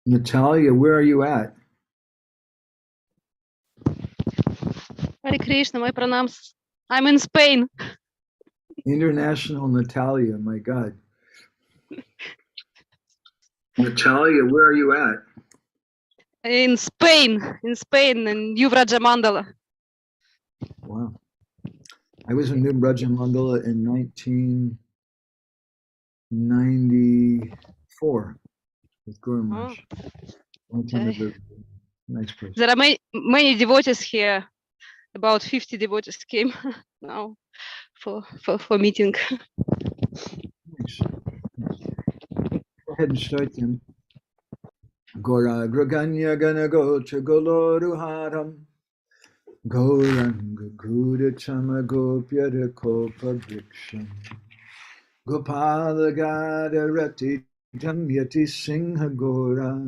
Natalia, where are you at? Hare Krishna, my pranams. I'm in Spain. International Natalia, my God. Natalia, where are you at? In Spain, in Yuvraja Mandala. Wow. I was in New Mandala in 1994 with Guru Maharaj. Long time ago. Nice place. There are many devotees here. About 50 devotees came now for meeting. Nice. Go ahead and start them. Gora Graganya Ganagocha Goloruharam Gauranga Guda Chama Gopyada Kopa Briksham Gopala Gada Rati Damyati Singha Gora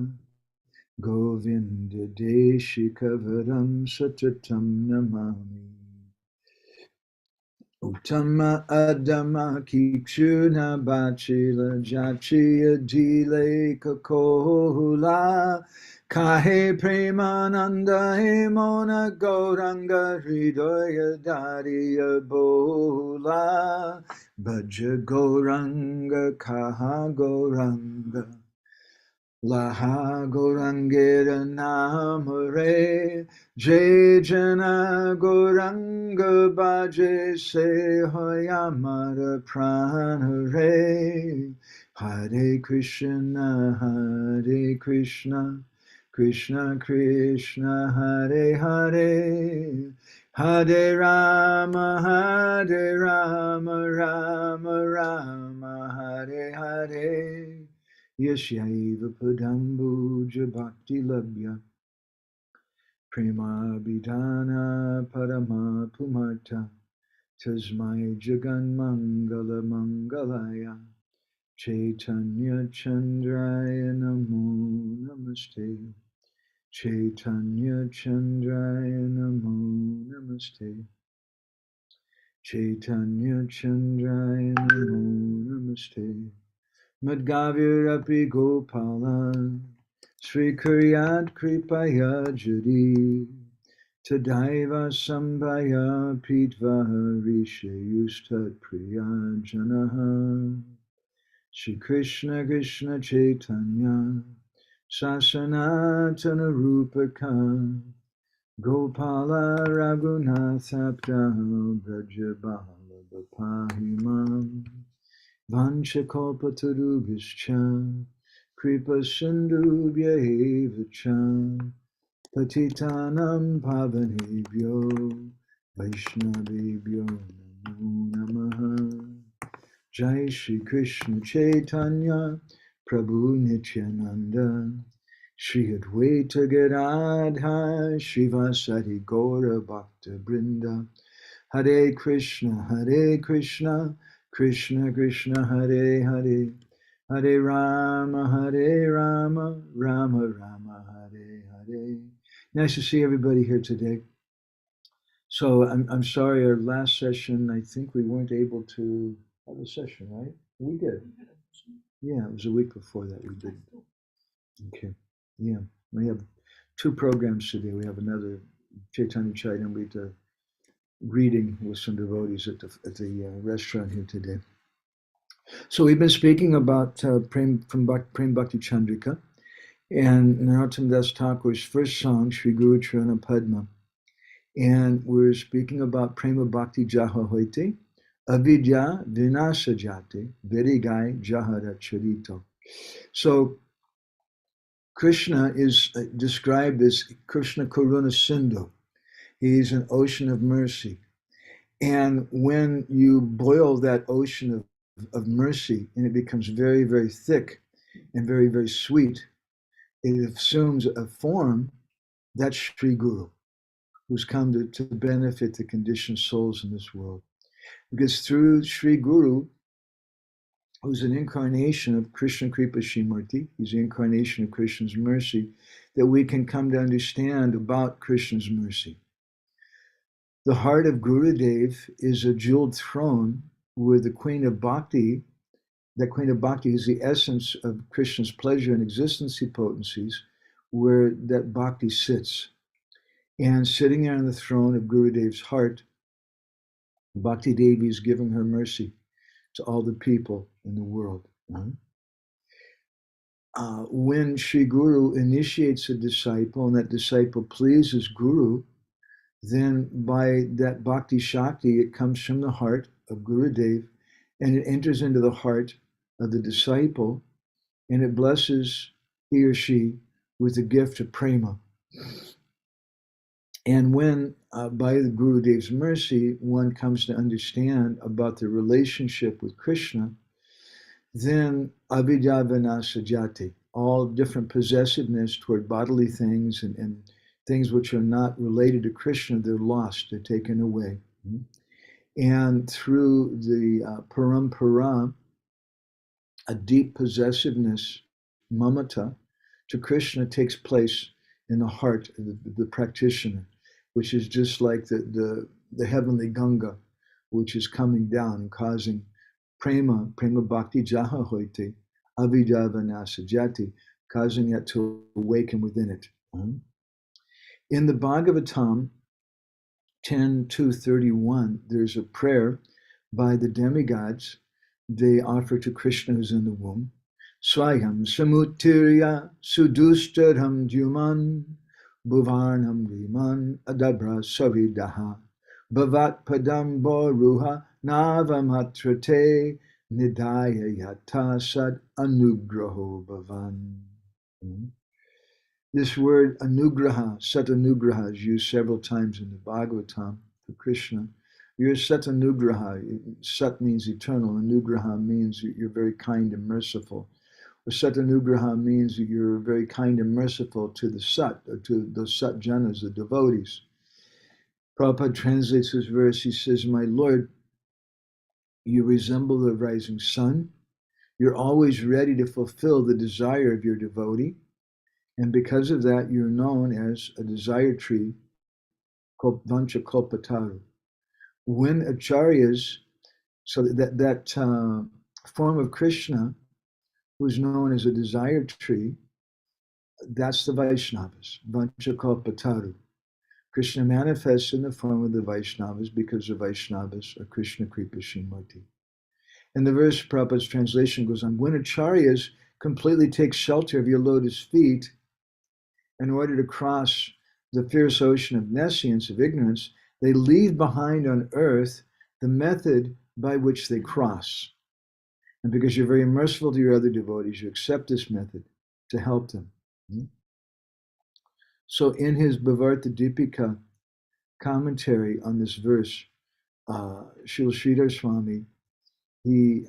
Govinda Deshikavaram Satatam Namami Uttama Adama Kikshuna Bachila Jachiya Dile Kakohula Kahe Premananda Hemona Gauranga Hridaya Dariya Bola Bhaja Gauranga Kaha Gauranga Laha Gorangera Namare Jai Jana Goranga Baje Se Hoyamara Pranare Hare Krishna Hare Krishna Krishna Krishna Hare Hare Hare Rama Rama Rama Hare Hare Yashaiva Padambuja Bhakti Labhya Prema-bhakti-candrika Parama Pumarta Tasmai Jagan Mangala Mangalaya Chaitanya Chandraya Namo Namaste Chaitanya Chandraya Namo Namaste Chaitanya Chandraya Namo Namaste Madgavirapi Gopala Sri Kuryat Kripaya Jari Tadaiva Sambhaya Pitva Rishe Yustat Priya Janaha Shri Krishna Krishna Chaitanya Sasanatana Rupaka Gopala Raghunatha Brajabala Bapahimam Vanchakalpatarubhishcha Kripa Sindhubhya eva cha Patitanam Pavanebhyo Vaishnavebhyo Namo Namaha Jai Shri Krishna Chaitanya Prabhu Nityananda Shri Advaita Gadadha Shivasati Gaura Bhakta Brinda Hare Krishna Krishna Krishna Hare Hare Hare Rama Rama Rama Hare Hare. Nice to see everybody here today. So I'm sorry, our last session, I think we weren't able to have a session, right? We did. Yeah, it was a week before that we did. Okay. Yeah, we have two programs today. We have another Chaitanya Chaitamrita reading with some devotees at the restaurant here today. So we've been speaking about Prema-bhakti-candrika and Narottam Das Thakur's first song, Sri Guru Charana Padma. And we're speaking about Prema Bhakti Jaha Hoite, avidyā vināśa jāte, vedigai jahara charito. So Krishna is described as Krishna Karuna Sindhu. He's an ocean of mercy. And when you boil that ocean of mercy and it becomes very, very thick and very, very sweet, it assumes a form that's Sri Guru, who's come to benefit the conditioned souls in this world. Because through Sri Guru, who's an incarnation of Krishna Kripa Shrimurti, he's the incarnation of Krishna's mercy, that we can come to understand about Krishna's mercy. The heart of Gurudeva is a jeweled throne where the Queen of Bhakti that queen of bhakti is the essence of Krishna's pleasure and existency potencies, where that bhakti sits. And sitting there on the throne of Gurudev's heart, Bhakti Devi is giving her mercy to all the people in the world. When Sri Guru initiates a disciple and that disciple pleases Guru, then by that Bhakti Shakti, it comes from the heart of Gurudev and it enters into the heart of the disciple and it blesses he or she with the gift of prema. And when, by the Gurudev's mercy, one comes to understand about the relationship with Krishna, then avidyā, vināśa, jāte, all different possessiveness toward bodily things and things which are not related to Krishna, they're lost, they're taken away. And through the parampara, a deep possessiveness, mamata, to Krishna takes place in the heart of the practitioner, which is just like the heavenly Ganga, which is coming down and causing Prema-bhakti-candrika, avidyā, vināśa, jāte, causing it to awaken within it. In the Bhagavatam 10.2.31, there's a prayer by the demigods. They offer to Krishna who's in the womb. Swayam samutirya sudustaram juman bhuvarnam riman adabra savidaha bhavat padam boruha navamatrate nidaya yata sad anugraho bhavan. This word anugraha, sat anugraha, is used several times in the Bhagavatam for Krishna. You're sat anugraha. Sat means eternal. Anugraha means you're very kind and merciful. Or sat anugraha means that you're very kind and merciful to the sat, or to the sat janas, the devotees. Prabhupada translates this verse. He says, "My Lord, you resemble the rising sun. You're always ready to fulfill the desire of your devotee. And because of that, you're known as a desire tree, vancha kalpataru." When acharyas, so that form of Krishna, who's known as a desire tree, that's the Vaishnavas, vancha kalpataru. Krishna manifests in the form of the Vaishnavas because the Vaishnavas are Krishna Kripa Srimati. And the verse, Prabhupada's translation goes on, when acharyas completely take shelter of your lotus feet in order to cross the fierce ocean of nescience, of ignorance, they leave behind on earth the method by which they cross. And because you're very merciful to your other devotees, you accept this method to help them. So in his Bhavarta-dipika commentary on this verse, Srila Sridhar Swami, he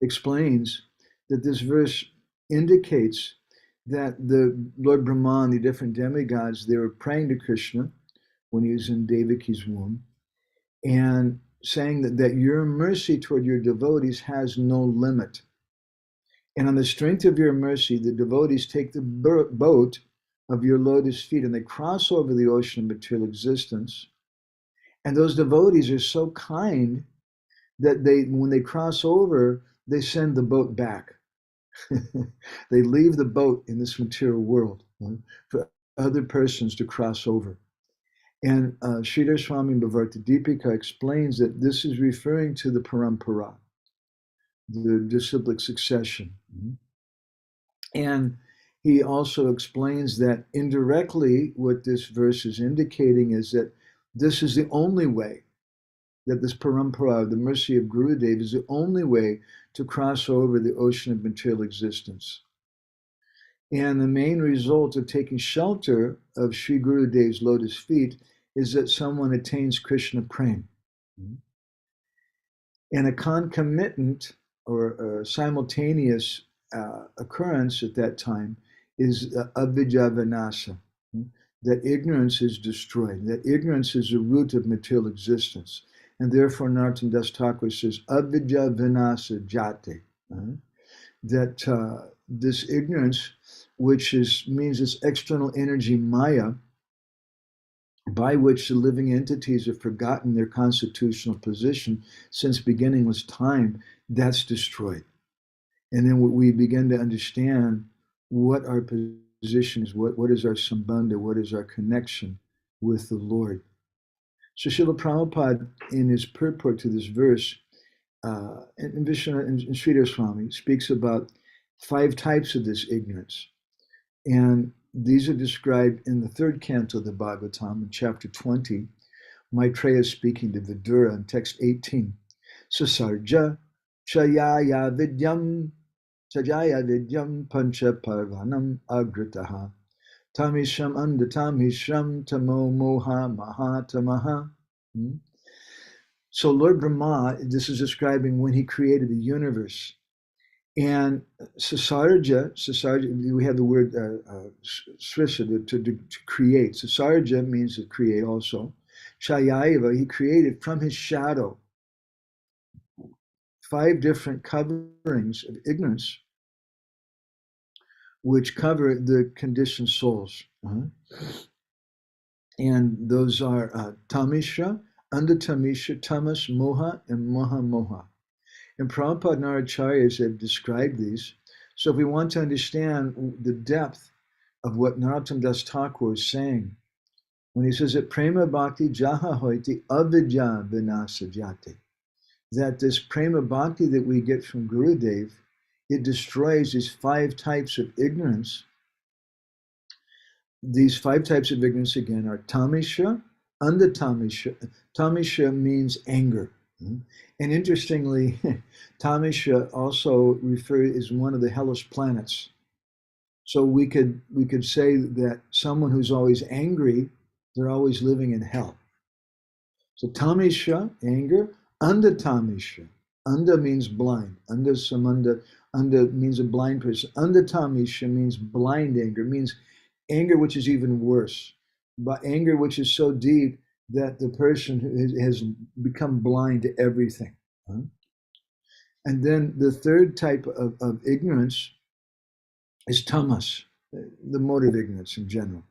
explains that this verse indicates that the Lord Brahma and the different demigods, they were praying to Krishna when he was in Devaki's womb and saying that your mercy toward your devotees has no limit. And on the strength of your mercy, the devotees take the boat of your lotus feet and they cross over the ocean of material existence. And those devotees are so kind that when they cross over, they send the boat back. They leave the boat in this material world for other persons to cross over. And Sridhar Swami Bhavarta-dipika explains that this is referring to the parampara, the disciplic succession. And he also explains that indirectly what this verse is indicating is that this is the only way, that this parampara, the mercy of Gurudev, is the only way to cross over the ocean of material existence. And the main result of taking shelter of Sri Gurudev's lotus feet is that someone attains Krishna Prem. And a concomitant or simultaneous occurrence at that time is avidyā vināśa, that ignorance is destroyed, that ignorance is the root of material existence. And therefore, Narottam Das Thakur says, avidyā vināśa jāte, that this ignorance, which means this external energy, maya, by which the living entities have forgotten their constitutional position since beginningless time, that's destroyed. And then we begin to understand what our position is, what is our sambandha, what is our connection with the Lord. So Srila Prabhupada, in his purport to this verse, and Vishwanath and Sridhar Swami speaks about 5 types of this ignorance. And these are described in the 3rd canto of the Bhagavatam, in chapter 20. Maitreya speaking to Vidura in text 18. Sasarja chayaya vidyam pancha parvanam agritaha tamisham andatamisham tamo moha mahatamaha. So Lord Brahma, this is describing when he created the universe. And Sasarja, we have the word srisha, to create. Sasarja means to create also. Chayaiva, he created from his shadow 5 different coverings of ignorance, which cover the conditioned souls. And those are Tamisha, Andatamisha, Tamas, Moha, and Maha Moha. And Prabhupada and our acharyas have described these. So if we want to understand the depth of what Narottam Das Thakur is saying, when he says that Prema-bhakti-candrika avidyā vināśa jāte, that this Prema-bhakti that we get from Gurudeva, it destroys these 5 types of ignorance. These 5 types of ignorance, again, are Tamisha, Andatamisha. Tamisha means anger. And interestingly, Tamisha also is one of the hellish planets. So we could say that someone who's always angry, they're always living in hell. So Tamisha, anger, Andatamisha. Anda means blind. Anda means a blind person. Andatamisha means blind anger, means anger which is even worse. But anger which is so deep that the person has become blind to everything. And then the 3rd type of ignorance is tamas, the mode of ignorance in general.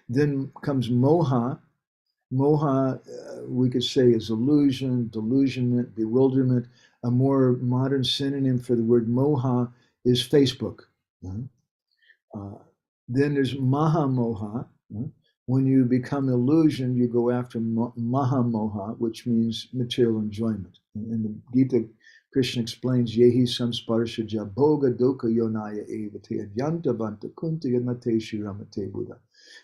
Then comes moha. Moha, we could say, is illusion, delusionment, bewilderment. A more modern synonym for the word moha is Facebook. Then there's maha moha. When you become illusion, you go after maha moha, which means material enjoyment. In the Gita, Krishna explains, Yehi samsparshaja bhoga dukkha yonaya evate adyantavanta kuntiya nate shiramate Buddha.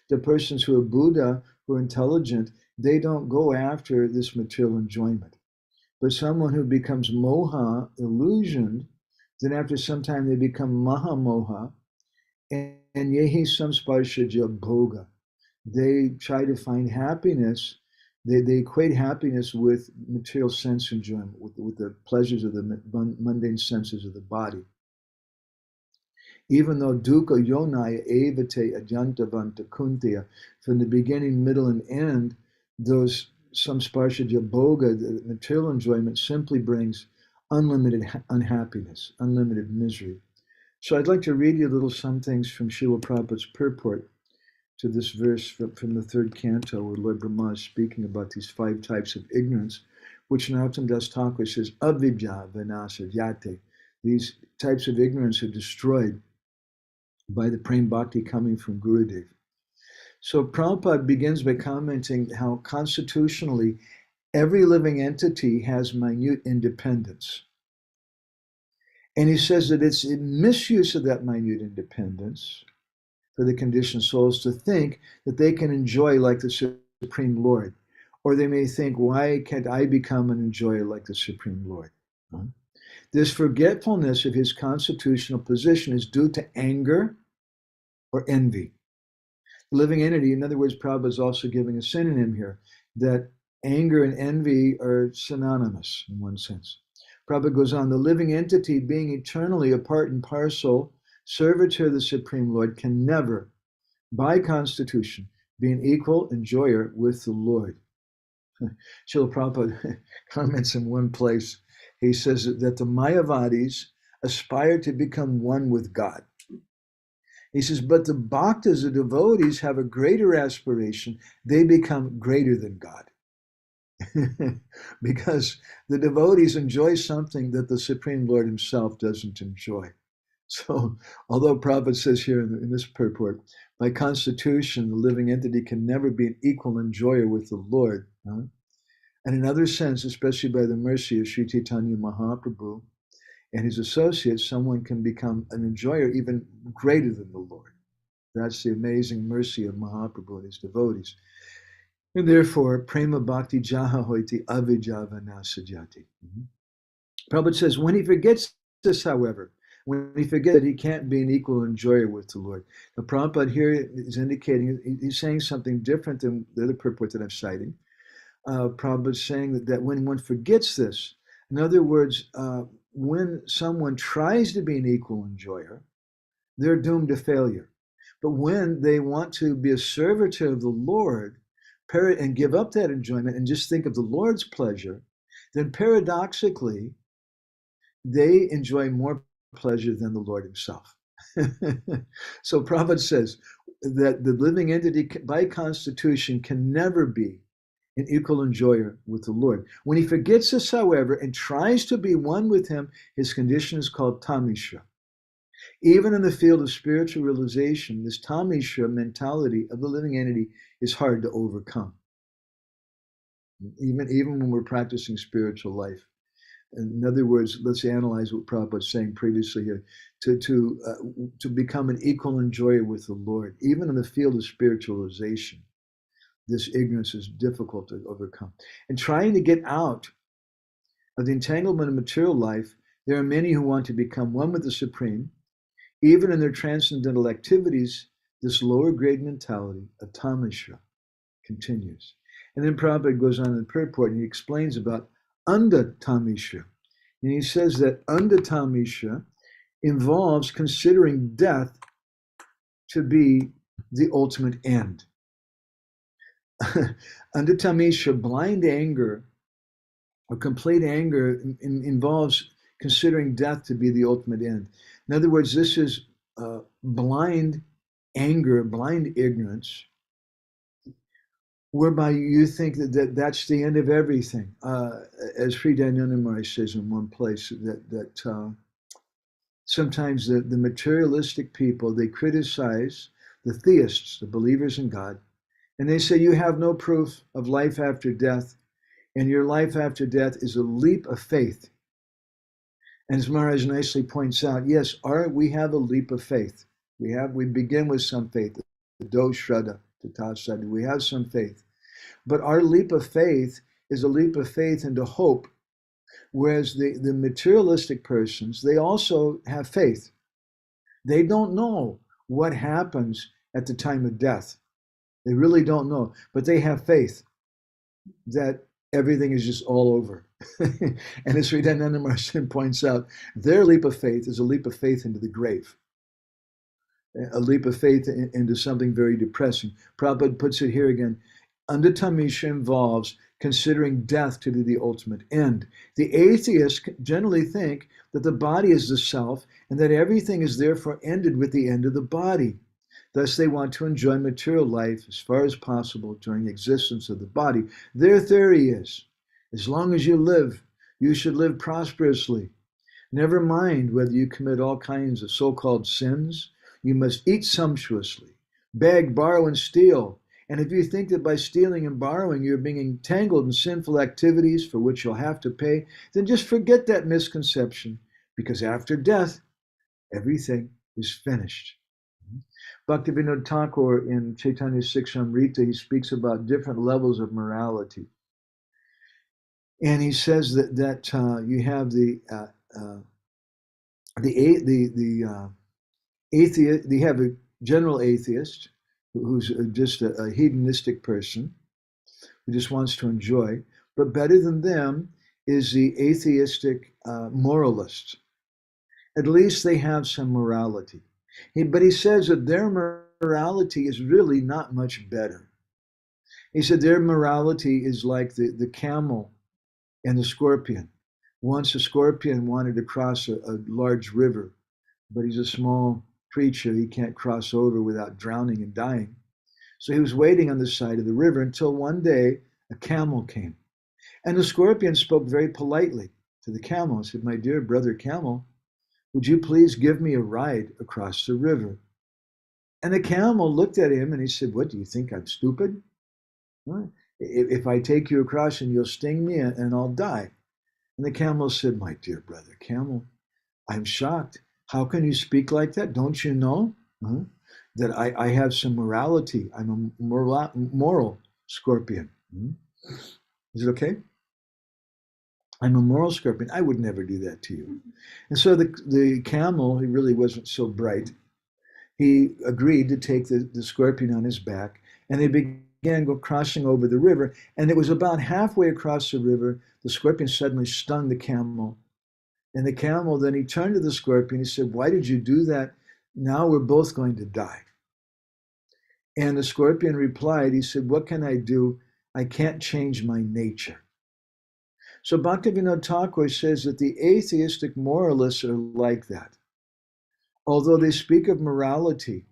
The persons who are Buddha, who are intelligent, they don't go after this material enjoyment. But someone who becomes moha, illusioned, then after some time they become maha moha, and yehi samsparshaja bhoga. They try to find happiness. They equate happiness with material sense enjoyment, with the pleasures of the mundane senses of the body. Even though dukkha yonaya evate adyantavanta kuntiya, from the beginning, middle, and end, those samsparshaja bhoga, the material enjoyment, simply brings unlimited unhappiness, unlimited misery. So I'd like to read you some things from Srila Prabhupada's purport to this verse from the 3rd canto, where Lord Brahma is speaking about these 5 types of ignorance, which Narottam Das Thakur says, avidyā vināśa jāte. These types of ignorance are destroyed by the Prema-bhakti coming from Gurudeva. So Prabhupada begins by commenting how constitutionally every living entity has minute independence. And he says that it's a misuse of that minute independence for the conditioned souls to think that they can enjoy like the Supreme Lord. Or they may think, why can't I become an enjoyer like the Supreme Lord? This forgetfulness of his constitutional position is due to anger or envy. The living entity, in other words, Prabhupada is also giving a synonym here, that anger and envy are synonymous in one sense. Prabhupada goes on, the living entity being eternally a part and parcel servitor of the Supreme Lord can never, by constitution, be an equal enjoyer with the Lord. Srila Prabhupada comments in one place, he says that the Mayavadis aspire to become one with God. He says, but the bhaktas, the devotees, have a greater aspiration. They become greater than God. Because the devotees enjoy something that the Supreme Lord himself doesn't enjoy. So, although Prabhupada says here in this purport, by constitution, the living entity can never be an equal enjoyer with the Lord. And in another sense, especially by the mercy of Sri Chaitanya Mahaprabhu and his associates, someone can become an enjoyer even greater than the Lord. That's the amazing mercy of Mahaprabhu and his devotees. And therefore, Prema-bhakti-candrika avidyā vināśa jāte. Prabhupada says, when he forgets this, however, when he forgets that he can't be an equal enjoyer with the Lord. The Prabhupada here is indicating, he's saying something different than the other purport that I'm citing. Prabhupada is saying that when one forgets this, in other words, when someone tries to be an equal enjoyer, they're doomed to failure. But when they want to be a servitor of the Lord and give up that enjoyment and just think of the Lord's pleasure, then paradoxically, they enjoy more pleasure than the Lord himself. So Prabhupada says that the living entity by constitution can never be an equal enjoyer with the Lord. When he forgets this, however, and tries to be one with him, his condition is called tamishra. Even in the field of spiritual realization, this tamishra mentality of the living entity is hard to overcome. Even when we're practicing spiritual life. In other words, let's analyze what Prabhupada was saying previously here. To become an equal enjoyer with the Lord, even in the field of spiritualization, this ignorance is difficult to overcome. And trying to get out of the entanglement of material life, there are many who want to become one with the Supreme. Even in their transcendental activities, this lower grade mentality of tamishra continues. And then Prabhupada goes on in the purport and he explains about anda tamishra. And he says that anda tamishra involves considering death to be the ultimate end. Anda tamishra, blind anger, or complete anger, involves considering death to be the ultimate end. In other words, this is blind anger, blind ignorance, whereby you think that's the end of everything. As Sri Dayananda Maharaj says in one place, that sometimes the materialistic people, they criticize the theists, the believers in God, and they say you have no proof of life after death, and your life after death is a leap of faith. And as Maharaj nicely points out, yes, we have a leap of faith. We begin with some faith, the do shraddha, tata saddha. We have some faith. But our leap of faith is a leap of faith into hope, whereas the materialistic persons, they also have faith. They don't know what happens at the time of death. They really don't know, but they have faith that everything is just all over. And as Sri Dayananda Maharaj points out, their leap of faith is a leap of faith into the grave, a leap of faith into something very depressing. Prabhupada puts it here again, anda tamishra involves considering death to be the ultimate end. The atheists generally think that the body is the self and that everything is therefore ended with the end of the body. Thus, they want to enjoy material life as far as possible during the existence of the body. Their theory is, as long as you live, you should live prosperously. Never mind whether you commit all kinds of so-called sins. You must eat sumptuously, beg, borrow, and steal. And if you think that by stealing and borrowing you're being entangled in sinful activities for which you'll have to pay, then just forget that misconception, because after death, everything is finished. Bhaktivinoda Thakur in Chaitanya Siksamrita, he speaks about different levels of morality. And he says that you have the atheist, you have a general atheist who's just a hedonistic person who just wants to enjoy. But better than them is the atheistic moralist. At least they have some morality. But he says that their morality is really not much better. He said their morality is like the camel and the scorpion. Once a scorpion wanted to cross a large river, but he's a small creature. He can't cross over without drowning and dying. So he was waiting on the side of the river until one day a camel came. And the scorpion spoke very politely to the camel and said, "My dear brother camel, would you please give me a ride across the river?" And the camel looked at him and he said, "What, do you think I'm stupid? What? If I take you across and you'll sting me and I'll die." And the camel said, "My dear brother camel, I'm shocked. How can you speak like that? Don't you know that I have some morality? I'm a moral scorpion. Is it okay? I'm a moral scorpion. I would never do that to you." And so the camel, he really wasn't so bright. He agreed to take the scorpion on his back, and they began crossing over the river. And it was about halfway across the river, the scorpion suddenly stung the camel. And the camel, then he turned to the scorpion. He said, "Why did you do that? Now we're both going to die." And the scorpion replied, he said, "What can I do? I can't change my nature." So Bhaktivinoda Thakur says that the atheistic moralists are like that. Although they speak of morality,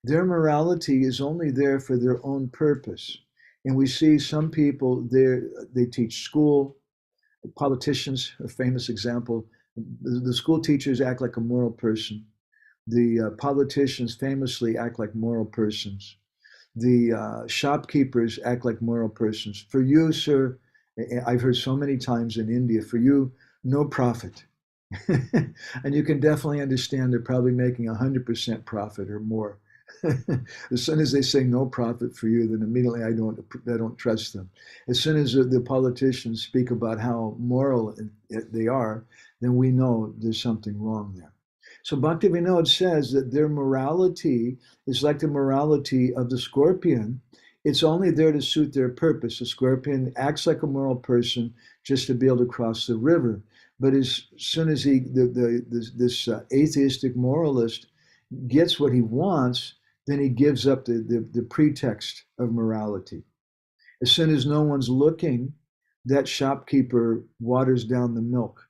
their morality is only there for their own purpose. And we see some people there, they teach school. Politicians, a famous example, the school teachers act like a moral person. The politicians famously act like moral persons. The shopkeepers act like moral persons. For you, sir, I've heard so many times in India, for you, no profit. And you can definitely understand they're probably making 100% profit or more. As soon as they say no profit for you, then immediately I don't trust them. As soon as the politicians speak about how moral they are, then we know there's something wrong there. So Bhaktivinoda says that their morality is like the morality of the scorpion. It's only there to suit their purpose. The scorpion acts like a moral person just to be able to cross the river. But as soon as this atheistic moralist gets what he wants, then he gives up the pretext of morality. As soon as no one's looking, that shopkeeper waters down the milk,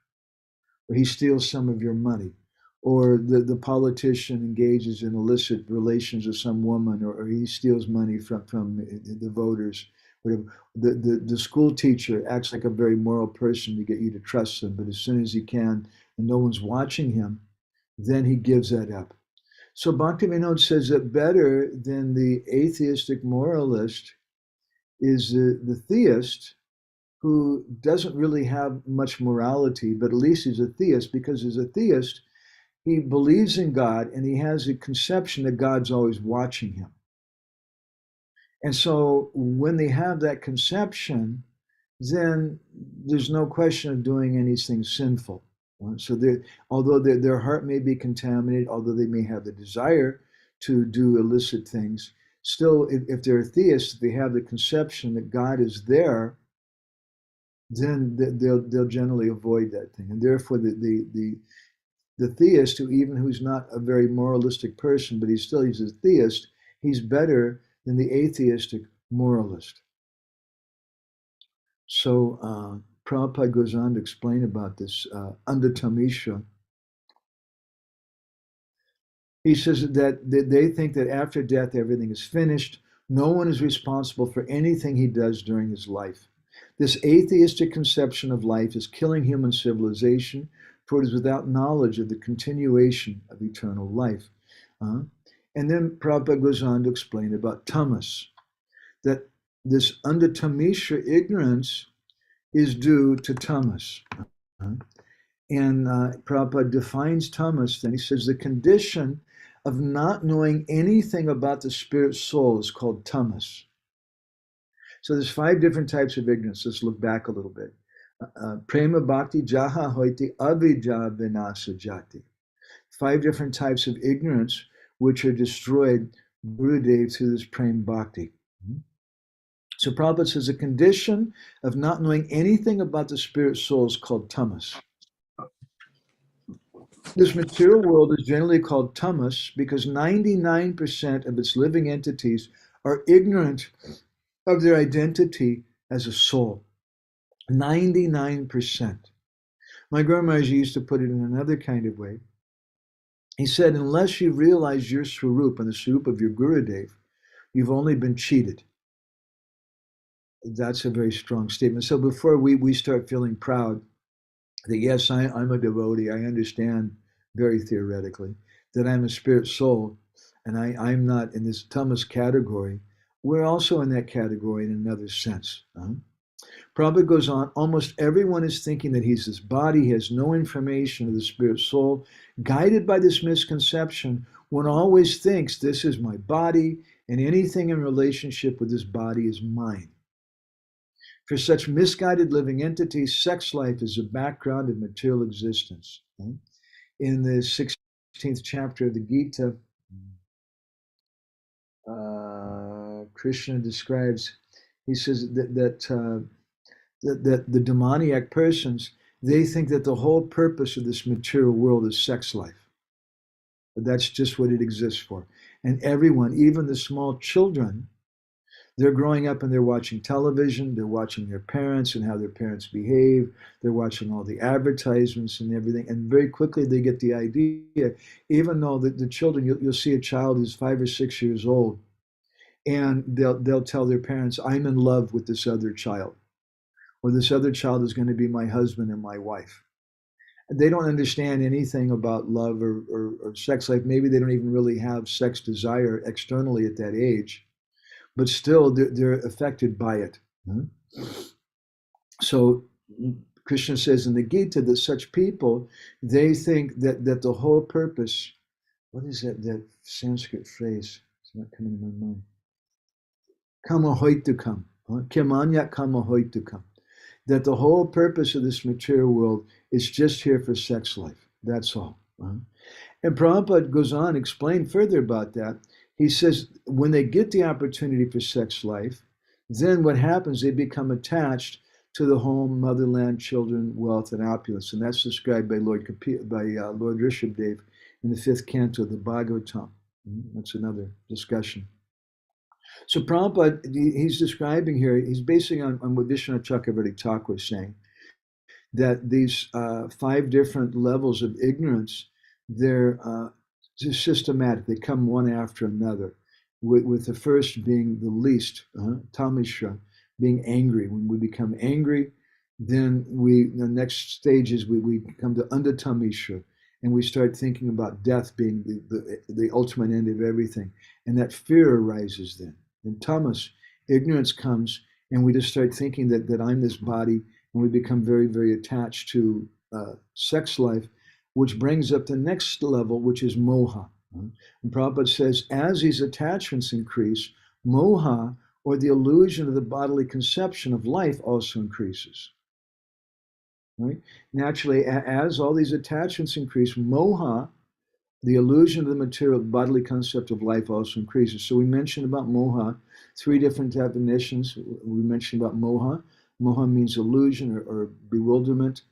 or he steals some of your money, or the politician engages in illicit relations with some woman, or he steals money from the voters. Whatever. The school teacher acts like a very moral person to get you to trust him, but as soon as he can and no one's watching him, then he gives that up. So Bhaktivinoda says that better than the atheistic moralist is the theist, who doesn't really have much morality, but at least he's a theist, because as a theist, he believes in God and he has a conception that God's always watching him. And so when they have that conception, then there's no question of doing anything sinful. So although their heart may be contaminated, although they may have the desire to do illicit things, still, if they're atheists, if they have the conception that God is there, then they'll generally avoid that thing. And therefore, the theist, who's not a very moralistic person, but he's a theist, he's better than the atheistic moralist. So Prabhupada goes on to explain about this andhatamishra. He says that they think that after death everything is finished. No one is responsible for anything he does during his life. This atheistic conception of life is killing human civilization, for it is without knowledge of the continuation of eternal life. And then Prabhupada goes on to explain about tamas, that this andhatamishra ignorance is due to tamas. And Prabhupada defines tamas, then he says the condition of not knowing anything about the spirit soul is called tamas. So there's 5 different types of ignorance. Let's look back a little bit. Prema-bhakti-candrika avidyā vināśa jāte. 5 different types of ignorance which are destroyed Gurudeva through this Prema-bhakti. So Prabhupada says a condition of not knowing anything about the spirit soul is called tamas. This material world is generally called tamas because 99% of its living entities are ignorant of their identity as a soul. 99%. My Guru Maharaj used to put it in another kind of way. He said, unless you realize your swarup and the swarup of your Gurudev, you've only been cheated. That's a very strong statement. So before we start feeling proud that, yes, I'm a devotee, I understand very theoretically that I'm a spirit soul, and I'm not in this tamas category, we're also in that category in another sense. Prabhupada goes on, almost everyone is thinking that he's this body, he has no information of the spirit soul. Guided by this misconception, one always thinks this is my body, and anything in relationship with this body is mine. For such misguided living entities, sex life is a background of material existence. In the 16th chapter of the Gita, Krishna describes, he says that the demoniac persons, they think that the whole purpose of this material world is sex life. But that's just what it exists for. And everyone, even the small children, they're growing up and they're watching television, they're watching their parents and how their parents behave, they're watching all the advertisements and everything, and very quickly they get the idea, even though the children, you'll see a child who's 5 or 6 years old, and they'll tell their parents, I'm in love with this other child, or this other child is going to be my husband or my wife. They don't understand anything about love or sex life. Maybe they don't even really have sex desire externally at that age, but still they're affected by it. So Krishna says in the Gita that such people, they think that the whole purpose, what is that Sanskrit phrase? It's not coming to my mind. Kama hoitukam, kimanya kama hoitukam. That the whole purpose of this material world is just here for sex life. That's all. And Prabhupada goes on to explain further about that. He says, when they get the opportunity for sex life, then what happens, they become attached to the home, motherland, children, wealth, and opulence. And that's described by Lord Rishabdev in the 5th canto of the Bhagavatam. That's another discussion. So Prabhupada, he's describing here, he's basing on what Vishwanath Chakravarti Thakur was saying, that these 5 different levels of ignorance, they're systematic. They come one after another, with the first being the least, tamishra, being angry. When we become angry, then the next stage is we come to under-tamishra, and we start thinking about death being the ultimate end of everything. And that fear arises then. In tamas, ignorance comes, and we just start thinking that I'm this body, and we become very, very attached to sex life, which brings up the next level, which is moha. And Prabhupada says, as these attachments increase, moha, or the illusion of the bodily conception of life, also increases. Right? Naturally, as all these attachments increase, moha, the illusion of the material bodily concept of life, also increases. So we mentioned about moha, 3 different definitions. We mentioned about moha. Moha means illusion or bewilderment.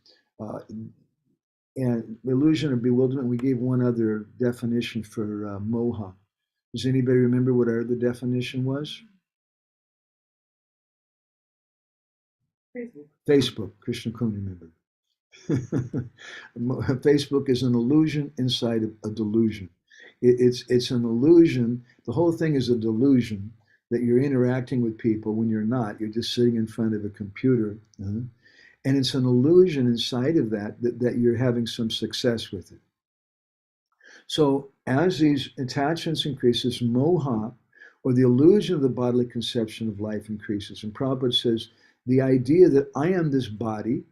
And illusion or bewilderment, we gave one other definition for moha. Does anybody remember what our other definition was? Facebook. Krishna couldn't remember. Facebook is an illusion inside of a delusion. It's an illusion. The whole thing is a delusion that you're interacting with people when you're not. You're just sitting in front of a computer. And it's an illusion inside of that you're having some success with it. So as these attachments increases, moha, or the illusion of the bodily conception of life, increases. And Prabhupada says, the idea that I am this body,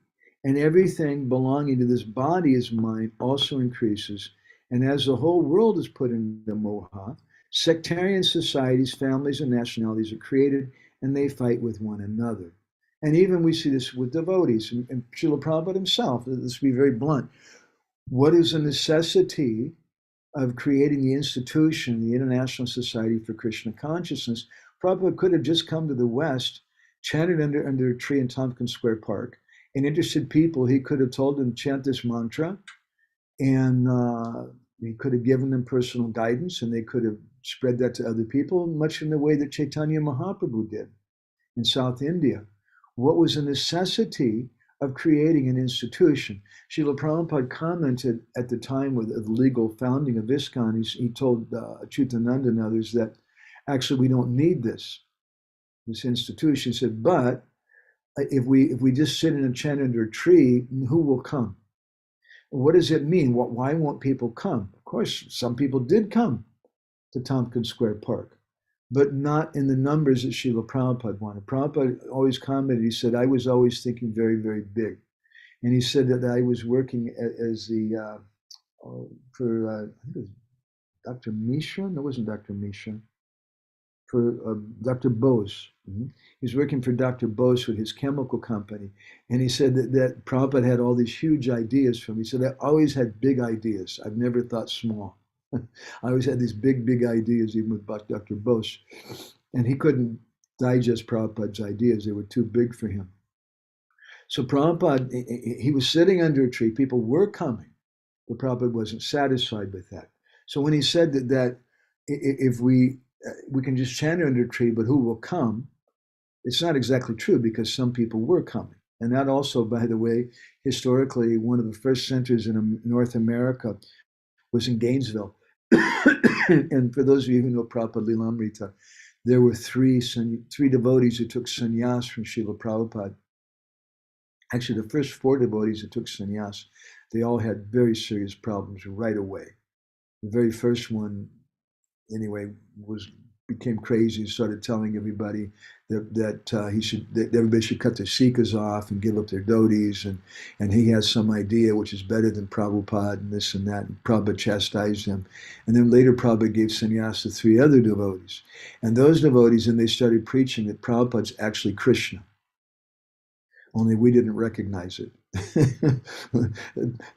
and everything belonging to this body is mine, also increases. And as the whole world is put into moha, sectarian societies, families, and nationalities are created, and they fight with one another. And even we see this with devotees. And Srila Prabhupada himself, let's be very blunt, what is the necessity of creating the institution, the International Society for Krishna Consciousness? Prabhupada could have just come to the West, chanted under a tree in Tompkins Square Park, and interested people, he could have told them to chant this mantra, and he could have given them personal guidance, and they could have spread that to other people, much in the way that Chaitanya Mahaprabhu did in South India. What was the necessity of creating an institution. Srila Prabhupada commented at the time of the legal founding of ISKCON, he told Chutananda and others that actually we don't need this institution. He said, but if we just sit in a chant under a tree, who will come? What does it mean? Why won't people come? Of course, some people did come to Tompkins Square Park, but not in the numbers that Srila Prabhupada wanted. Prabhupada always commented, he said, I was always thinking very, very big. And he said that I was working as the, for I think it was Dr. Mishra? No, it wasn't Dr. Mishra. For Dr. Bose. He was working for Dr. Bose with his chemical company. And he said that Prabhupada had all these huge ideas for me. He said, I always had big ideas. I've never thought small. I always had these big, big ideas, even with Dr. Bose. And he couldn't digest Prabhupada's ideas. They were too big for him. So Prabhupada, he was sitting under a tree. People were coming, but Prabhupada wasn't satisfied with that. So when he said that if we can just chant under a tree, but who will come? It's not exactly true because some people were coming. And that also, by the way, historically, one of the first centers in North America was in Gainesville. And for those of you who know Prabhupada Lilamrita, there were three devotees who took sannyas from Srila Prabhupada. Actually, the first 4 devotees that took sannyas, they all had very serious problems right away. The very first one, anyway, became crazy. Started telling everybody that everybody should cut their sikas off and give up their dhotis, and he has some idea which is better than Prabhupada and this and that. And Prabhupada chastised him, and then later Prabhupada gave sannyas to 3 other devotees, and those devotees, and they started preaching that Prabhupada's actually Krishna. Only we didn't recognize it.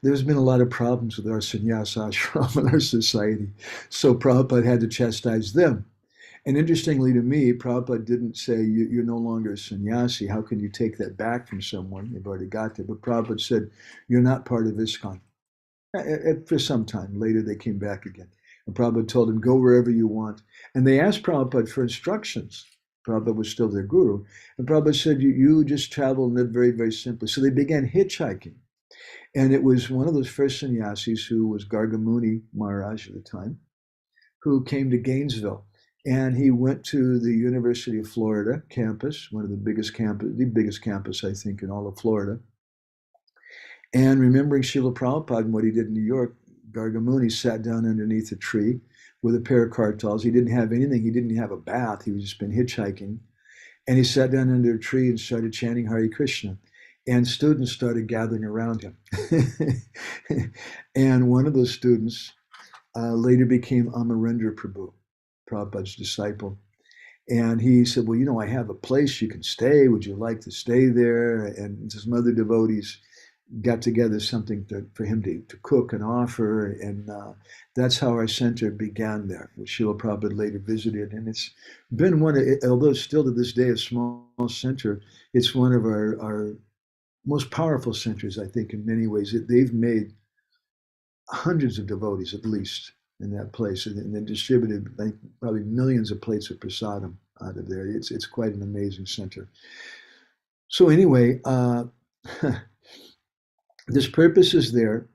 There's been a lot of problems with our sannyas ashram and our society. So Prabhupada had to chastise them. And interestingly to me, Prabhupada didn't say, you're no longer a sannyasi. How can you take that back from someone? They've already got it. But Prabhupada said, you're not part of ISKCON. For some time. Later they came back again. And Prabhupada told them, go wherever you want. And they asked Prabhupada for instructions. Prabhupada was still their guru. And Prabhupada said, you just travel and live very, very simply. So they began hitchhiking. And it was one of those first sannyasis who was Gargamuni Maharaj at the time, who came to Gainesville. And he went to the University of Florida campus, one of the biggest campus, I think, in all of Florida. And remembering Srila Prabhupada and what he did in New York, Gargamuni sat down underneath a tree with a pair of kartals. He didn't have anything. He didn't have a bath. He was just been hitchhiking. And he sat down under a tree and started chanting Hare Krishna. And students started gathering around him. And one of those students later became Amarendra Prabhu, Prabhupada's disciple. And he said, well, I have a place you can stay. Would you like to stay there? And some other devotees got together something for him to cook and offer. And that's how our center began there, which Srila Prabhupada later visited. And it's been although still to this day a small center, it's one of our most powerful centers, I think, in many ways. They've made hundreds of devotees, at least, in that place, and then distributed probably millions of plates of prasadam out of there. It's quite an amazing center. So anyway, this purpose is there.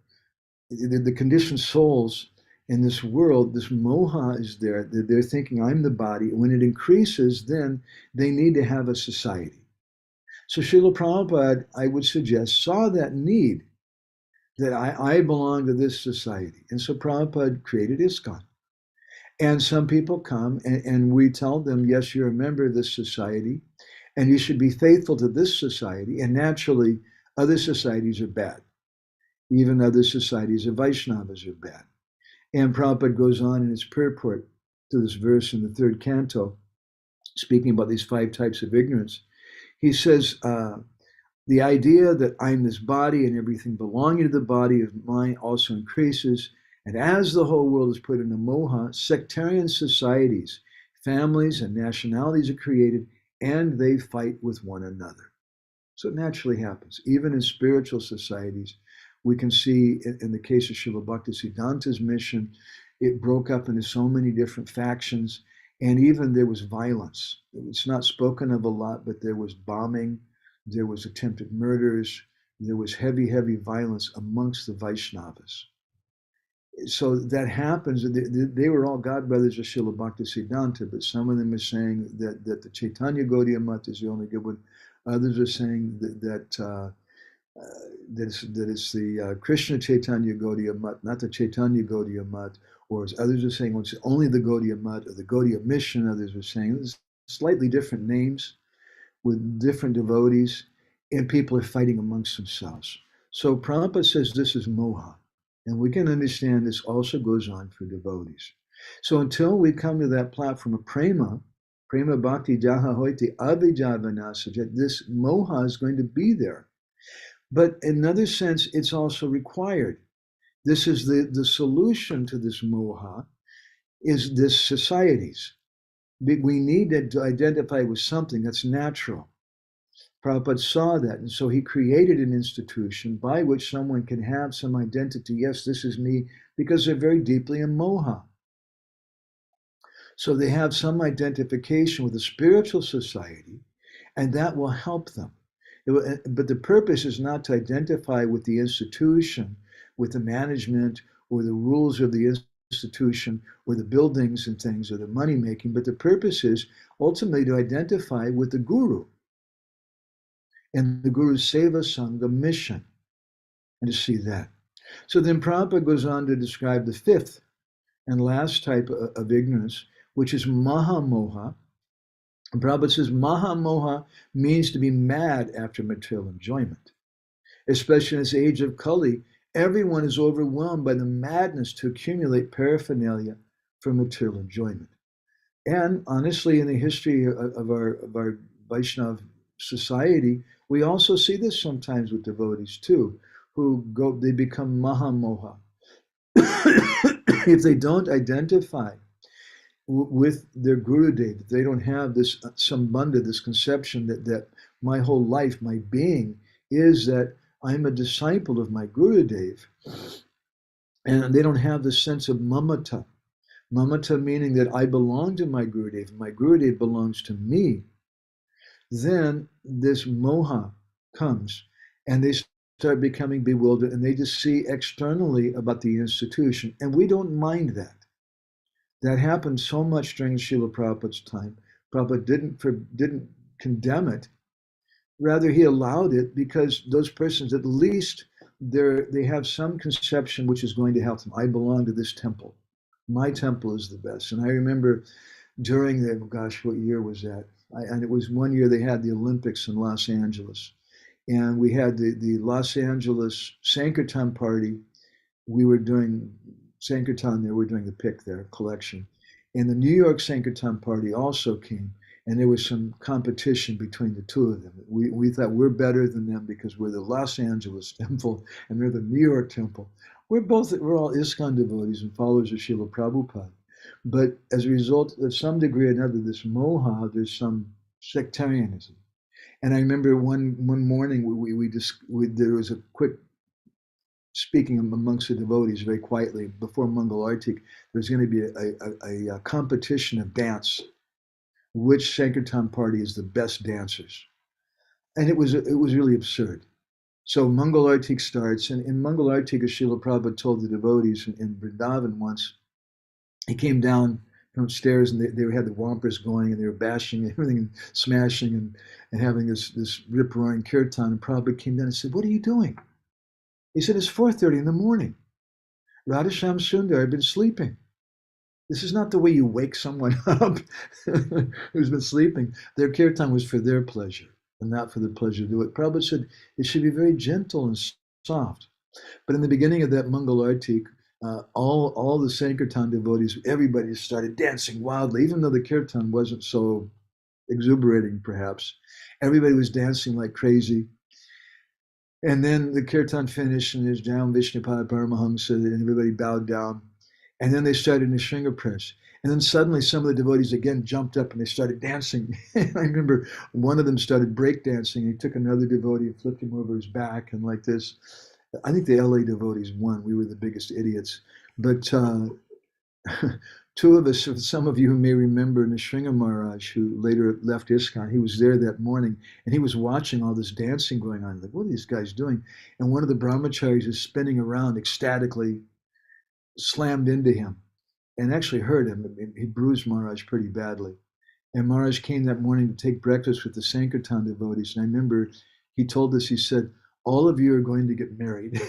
The conditioned souls in this world, this moha is there. They're thinking, I'm the body. When it increases, then they need to have a society. So Srila Prabhupada, I would suggest, saw that need, that I belong to this society. And so Prabhupada created ISKCON. And some people come and we tell them, yes, you're a member of this society and you should be faithful to this society. And naturally, other societies are bad. Even other societies of Vaishnavas are bad. And Prabhupada goes on in his purport to this verse in the 3rd canto, speaking about these 5 types of ignorance. He says, the idea that I'm this body and everything belonging to the body of mine also increases. And as the whole world is put into moha, sectarian societies, families and nationalities are created, and they fight with one another. So it naturally happens. Even in spiritual societies, we can see in the case of Srila Bhaktisiddhanta's mission, it broke up into so many different factions, and even there was violence. It's not spoken of a lot, but there was bombing, there was attempted murders, there was heavy, heavy violence amongst the Vaishnavas. So that happens. They were all godbrothers of Srila Bhaktisiddhanta, but some of them are saying that the Chaitanya Gaudiya Mat is the only good one. Others are saying that it's the Krishna Chaitanya Gaudiya Mat, not the Chaitanya Gaudiya Mat. Or as others are saying, well, it's only the Gaudiya Mat or the Gaudiya Mission. Others are saying there's slightly different names with different devotees, and people are fighting amongst themselves. So Prabhupada says this is moha. And we can understand this also goes on for devotees. So until we come to that platform of Prema-bhakti-candrika, avidyā vināśa, this moha is going to be there. But in another sense, it's also required. This is the solution to this moha, is this societies. We need to identify with something that's natural. Prabhupada saw that, and so he created an institution by which someone can have some identity. Yes, this is me, because they're very deeply in moha. So they have some identification with a spiritual society, and that will help them. But the purpose is not to identify with the institution, with the management, or the rules of the institution, or the buildings and things, or the money making, but the purpose is ultimately to identify with the guru and the Guru's Seva Sangha mission, and to see that. So then Prabhupada goes on to describe the fifth and last type of ignorance, which is Mahamoha. And Prabhupada says Mahamoha means to be mad after material enjoyment. Especially in this age of Kali, everyone is overwhelmed by the madness to accumulate paraphernalia for material enjoyment. And honestly, in the history of our Vaishnava society, we also see this sometimes with devotees too, they become Mahamoha. If they don't identify with their Gurudeva, if they don't have this sambandha, this conception that my whole life, my being is that I'm a disciple of my Gurudeva, and they don't have the sense of mamata. Mamata meaning that I belong to my Gurudev belongs to me, then this moha comes and they start becoming bewildered and they just see externally about the institution. And we don't mind that. That happened so much during Srila Prabhupada's time. Prabhupada didn't condemn it. Rather, he allowed it because those persons, at least they have some conception which is going to help them. I belong to this temple. My temple is the best. And I remember during what year was that? And it was one year they had the Olympics in Los Angeles. And we had the Los Angeles Sankirtan party. We were doing Sankirtan there, we were doing the pick there, collection. And the New York Sankirtan party also came. And there was some competition between the two of them. We thought we're better than them because we're the Los Angeles temple and they're the New York temple. We're all ISKCON devotees and followers of Srila Prabhupada. But as a result of some degree or another, this moha, there's some sectarianism. And I remember one morning there was a quick speaking amongst the devotees very quietly before Mangal Artik. There's going to be a competition of dance. Which Sankirtan party is the best dancers? And it was really absurd. So Mangal Artik starts, and in Mangal Artik, as Srila Prabhupada told the devotees in Vrindavan once, he came down from stairs and they had the wampers going and they were bashing everything and smashing and having this rip-roaring kirtan. And Prabhupada came down and said, "What are you doing?" He said, "It's 4:30 in the morning. Radhasham Sundar had been sleeping. This is not the way you wake someone up who's been sleeping." Their kirtan was for their pleasure and not for the pleasure to do it. Prabhupada said it should be very gentle and soft. But in the beginning of that Mangal Artik, all the Sankirtan devotees, everybody started dancing wildly, even though the kirtan wasn't so exuberating, perhaps. Everybody was dancing like crazy. And then the kirtan finished, and there's down Vishnupada Paramahamsa, and everybody bowed down. And then they started Nishringa prayers. And then suddenly some of the devotees again jumped up and they started dancing. I remember one of them started break dancing. He took another devotee and flipped him over his back and like this. I think the LA devotees won. We were the biggest idiots. But two of us, some of you may remember Nrsimha Maharaj, who later left ISKCON, he was there that morning, and he was watching all this dancing going on. Like, what are these guys doing? And one of the brahmacharis is spinning around ecstatically, slammed into him, and actually hurt him. He bruised Maharaj pretty badly. And Maharaj came that morning to take breakfast with the Sankirtan devotees. And I remember he told us, he said, all of you are going to get married.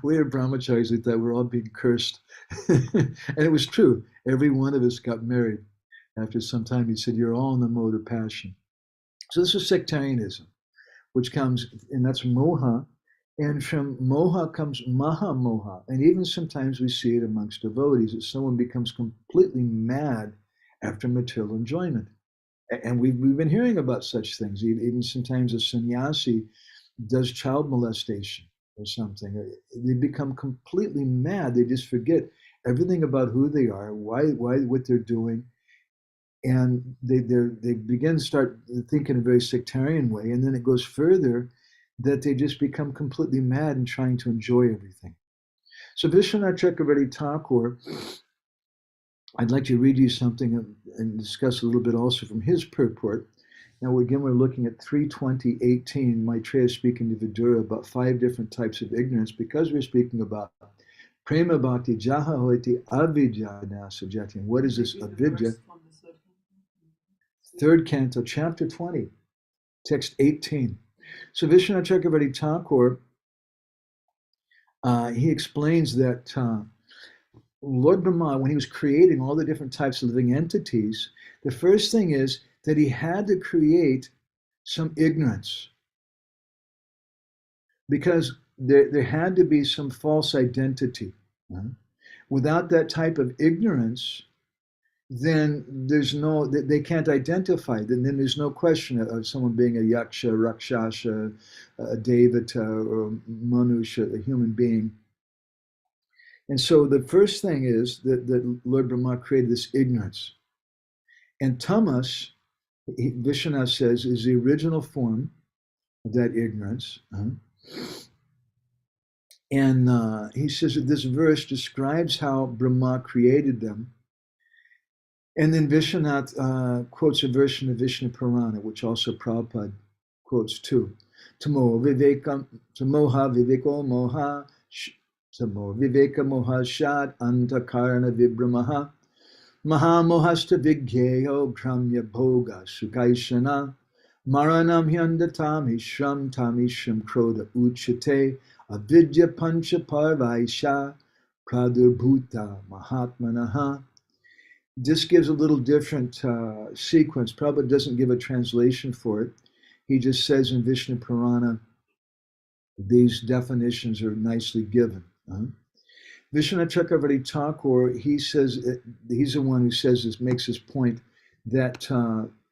We are brahmacharis, we thought we're all being cursed. And it was true. Every one of us got married. After some time, he said, you're all in the mode of passion. So this is sectarianism, which comes, and that's moha. And from moha comes maha moha. And even sometimes we see it amongst devotees, that someone becomes completely mad after material enjoyment. And we've been hearing about such things. Even sometimes a sannyasi does child molestation or something. They become completely mad. They just forget everything about who they are, why what they're doing. And they begin to start thinking in a very sectarian way. And then it goes further that they just become completely mad and trying to enjoy everything. So Vishwanath Chakravarti Thakur, I'd like to read you something and discuss a little bit also from his purport. Now, again, we're looking at 3:20:18. Maitreya is speaking to Vidura about 5 different types of ignorance, because we're speaking about Prema-bhakti-candrika, avidyā, vināśa, jāte. And what is this avidyā? 3rd canto, chapter 20, text 18. So Vishwanath Chakravarti Thakur, he explains that Lord Brahma, when he was creating all the different types of living entities, the first thing is that he had to create some ignorance, because there had to be some false identity. Without that type of ignorance, then they can't identify. Then there's no question of someone being a yaksha, rakshasa, a devata, or manusha, a human being. And so the first thing is that Lord Brahma created this ignorance. And tamas, Vishwanath says, is the original form of that ignorance. And he says that this verse describes how Brahma created them. And then Vishwanath quotes a verse in the Vishnu Purana, which also Prabhupada quotes too. Tamo viveka, tamoha viveko moha, tamo viveka moha shat antakarana vibramaha, maha mohasta vigyeyo bhramya bhoga sukaishana, maranam hyandatam tamisham kroda uchate, avidya pancha parvaisha, pradurbhuta mahatmanaha. This gives a little different sequence. Prabhupada doesn't give a translation for it. He just says in Vishnu Purana, these definitions are nicely given. Vishwanath Chakravarti Thakur, he says, he's the one who says this, makes this point that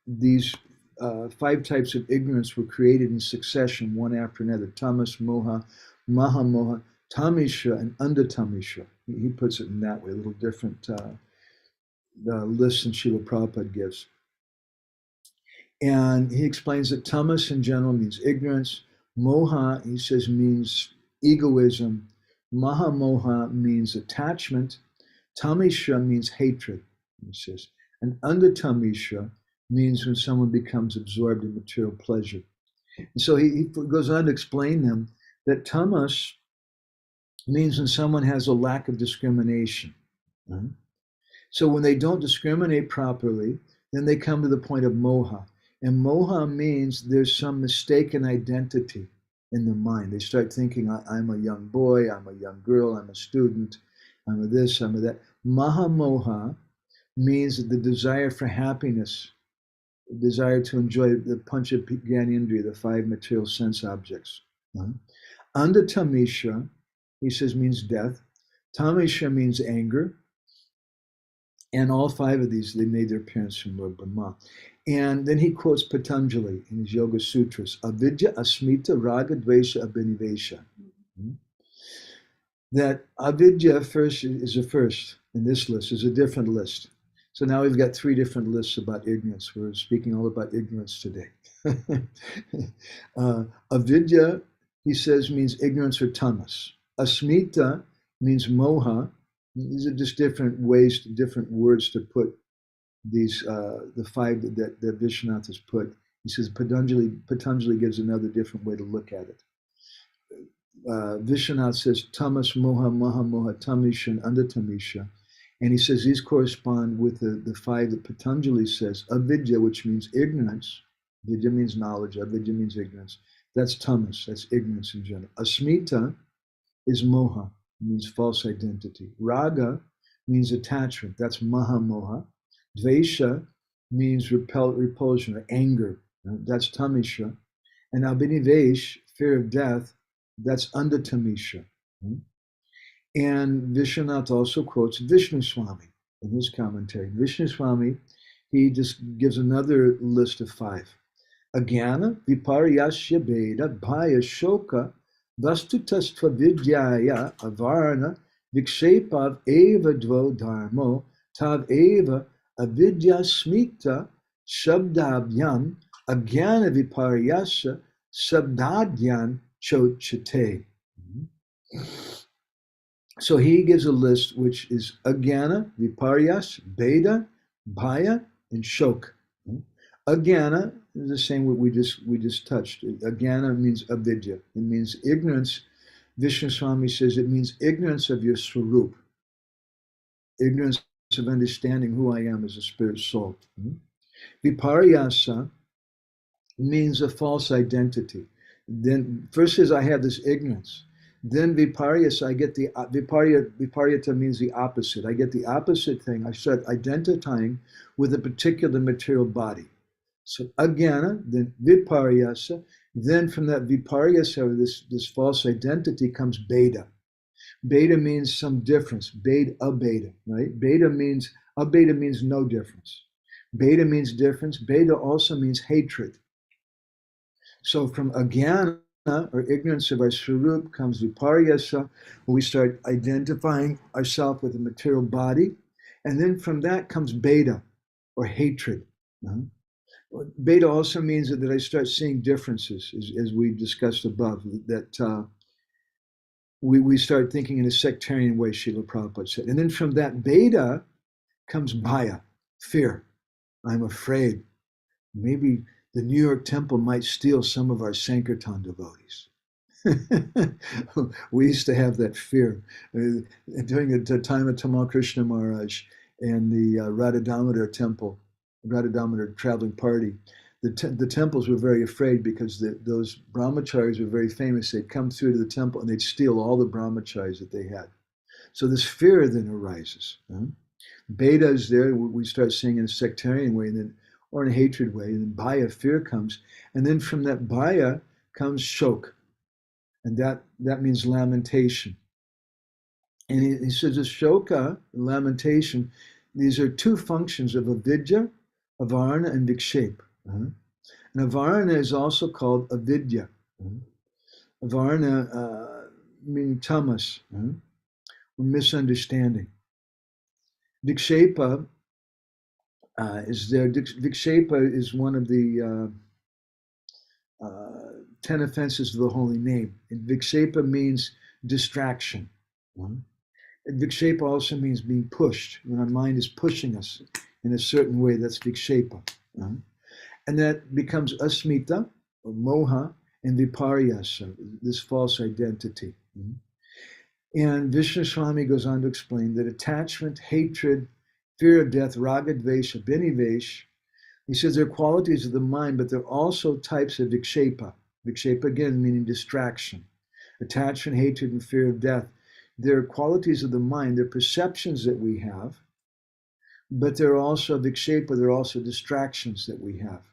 these 5 types of ignorance were created in succession, one after another: tamas, moha, maha moha, tamisha, and undhatamisha. He puts it in that way, a little different the list in Srila Prabhupada gives. And he explains that tamas in general means ignorance. Moha, he says, means egoism. Maha moha means attachment. Tamisha means hatred, he says. And undhatamisha means when someone becomes absorbed in material pleasure. And so he goes on to explain them, that tamas means when someone has a lack of discrimination. So when they don't discriminate properly, then they come to the point of moha. And moha means there's some mistaken identity in the mind. They start thinking, I'm a young boy, I'm a young girl, I'm a student, I'm a this, I'm a that. Maha moha means the desire for happiness, the desire to enjoy the pancha gyanendriya, the 5 material sense objects. Undhatamisha, he says, means death. Tamisha means anger. And all 5 of these, they made their appearance from Lord Brahma. And then he quotes Patanjali in his Yoga Sutras, avidya, asmita, raga, dvesha, abhinivesha. That avidya first is the first in this list, is a different list. So now we've got 3 different lists about ignorance. We're speaking all about ignorance today. Avidya, he says, means ignorance or tamas. Asmita means moha, These are just different ways, different words to put these, the five that Vishwanath has put. He says Patanjali gives another different way to look at it. Vishwanath says tamas, moha, maha, moha, tamisha, and andatamisha. And he says these correspond with the five that Patanjali says. Avidyā, which means ignorance. Vidya means knowledge, avidya means ignorance. That's tamas, that's ignorance in general. Asmita is moha, means false identity. Raga means attachment, that's maha moha. Dvesha means repulsion or anger, that's tamisha. And abhinivesh, fear of death, that's andatamisha. And Vishwanath also quotes Vishnu Swami in his commentary. Vishnu Swami, he just gives another list of five. Agyana, viparyasya bheda, bhaya shoka, vastutastva vidyaya, avarna, vikshepav eva dvo dharmo, tav eva avidya smita, shabdabhyam, agyana viparyasya, sabdadyan chochate. So he gives a list which is agyana, viparyas, bheda, bhaya, and shok. Agyana is the same what we just touched. Agyana means avidya. It means ignorance. Vishnu Swami says it means ignorance of your swarup, ignorance of understanding who I am as a spirit soul. Viparyasa means a false identity. Then first says I have this ignorance. Then viparyasa, I get the viparyata means the opposite. I get the opposite thing. I start identifying with a particular material body. So agyana, then viparyasa, then from that viparyasa, or this false identity, comes bheda. Bheda means some difference. Abheda, right? Abheda means no difference. Bheda means difference. Bheda also means hatred. So from agyana, or ignorance of our swarup, comes viparyasa, where we start identifying ourselves with a material body. And then from that comes bheda, or hatred. Bheda also means that I start seeing differences, as we discussed above, that we start thinking in a sectarian way, Srila Prabhupada said. And then from that bheda comes bhaya, fear. I'm afraid. Maybe the New York temple might steal some of our Sankirtan devotees. We used to have that fear. During the time of Tamal Krishna Maharaj and the Radha Damodar temple, Radha Damodar traveling party, the temples were very afraid because those brahmacharis were very famous. They'd come through to the temple and they'd steal all the brahmacharis that they had. So this fear then arises. Bheda is there. We start seeing in a sectarian way, and then, or in a hatred way, and then bhaya, fear comes. And then from that bhaya comes shok. And that means lamentation. And he says the shoka, lamentation, these are two functions of avidya, avarna, and vikshepa. And avarna is also called avidya. Avarna meaning tamas, or misunderstanding. Vikshepa is there. Vikshepa is one of the 10 offenses of the holy name. And vikshepa means distraction. And vikshepa also means being pushed. When our mind is pushing us in a certain way, that's vikshepa. And that becomes asmita, or moha, and viparyasa, this false identity. And Vishnu Swami goes on to explain that attachment, hatred, fear of death, raga, dvesha, bhinivesh, he says they're qualities of the mind, but they're also types of vikshepa. Vikshepa, again, meaning distraction. Attachment, hatred, and fear of death. They're qualities of the mind. They're perceptions that we have, but they're also vikshepa. They're also distractions that we have.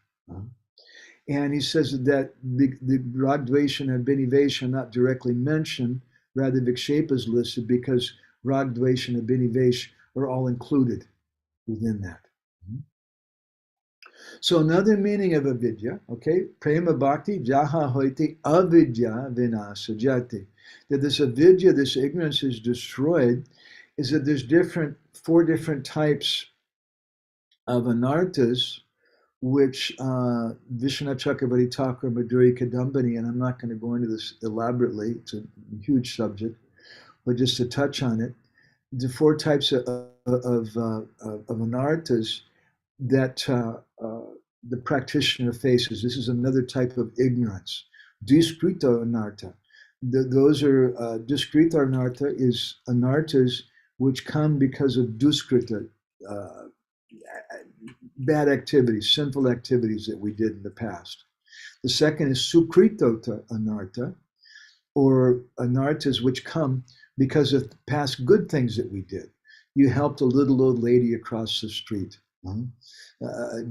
And he says that the rag, dvesha, and abhinivesha are not directly mentioned. Rather, vikshepa is listed because rag, dvesha, and abhinivesha are all included within that. So another meaning of avidya, okay, Prema-bhakti jaha hoiti avidyā vināśa jāte. That this avidya, this ignorance is destroyed, is that there's four different types of anarthas, which Vishwanath Chakravarti Thakur, Madhuri Kadambini, and I'm not going to go into this elaborately, it's a huge subject, but just to touch on it, the four types of anarthas that the practitioner faces. This is another type of ignorance. Diskrita anartha. Those are diskrita anartha is anarthas which come because of duskrita, uh, bad activities, sinful activities that we did in the past. The second is sukritota anartha, or anarthas which come because of past good things that we did. You helped a little old lady across the street.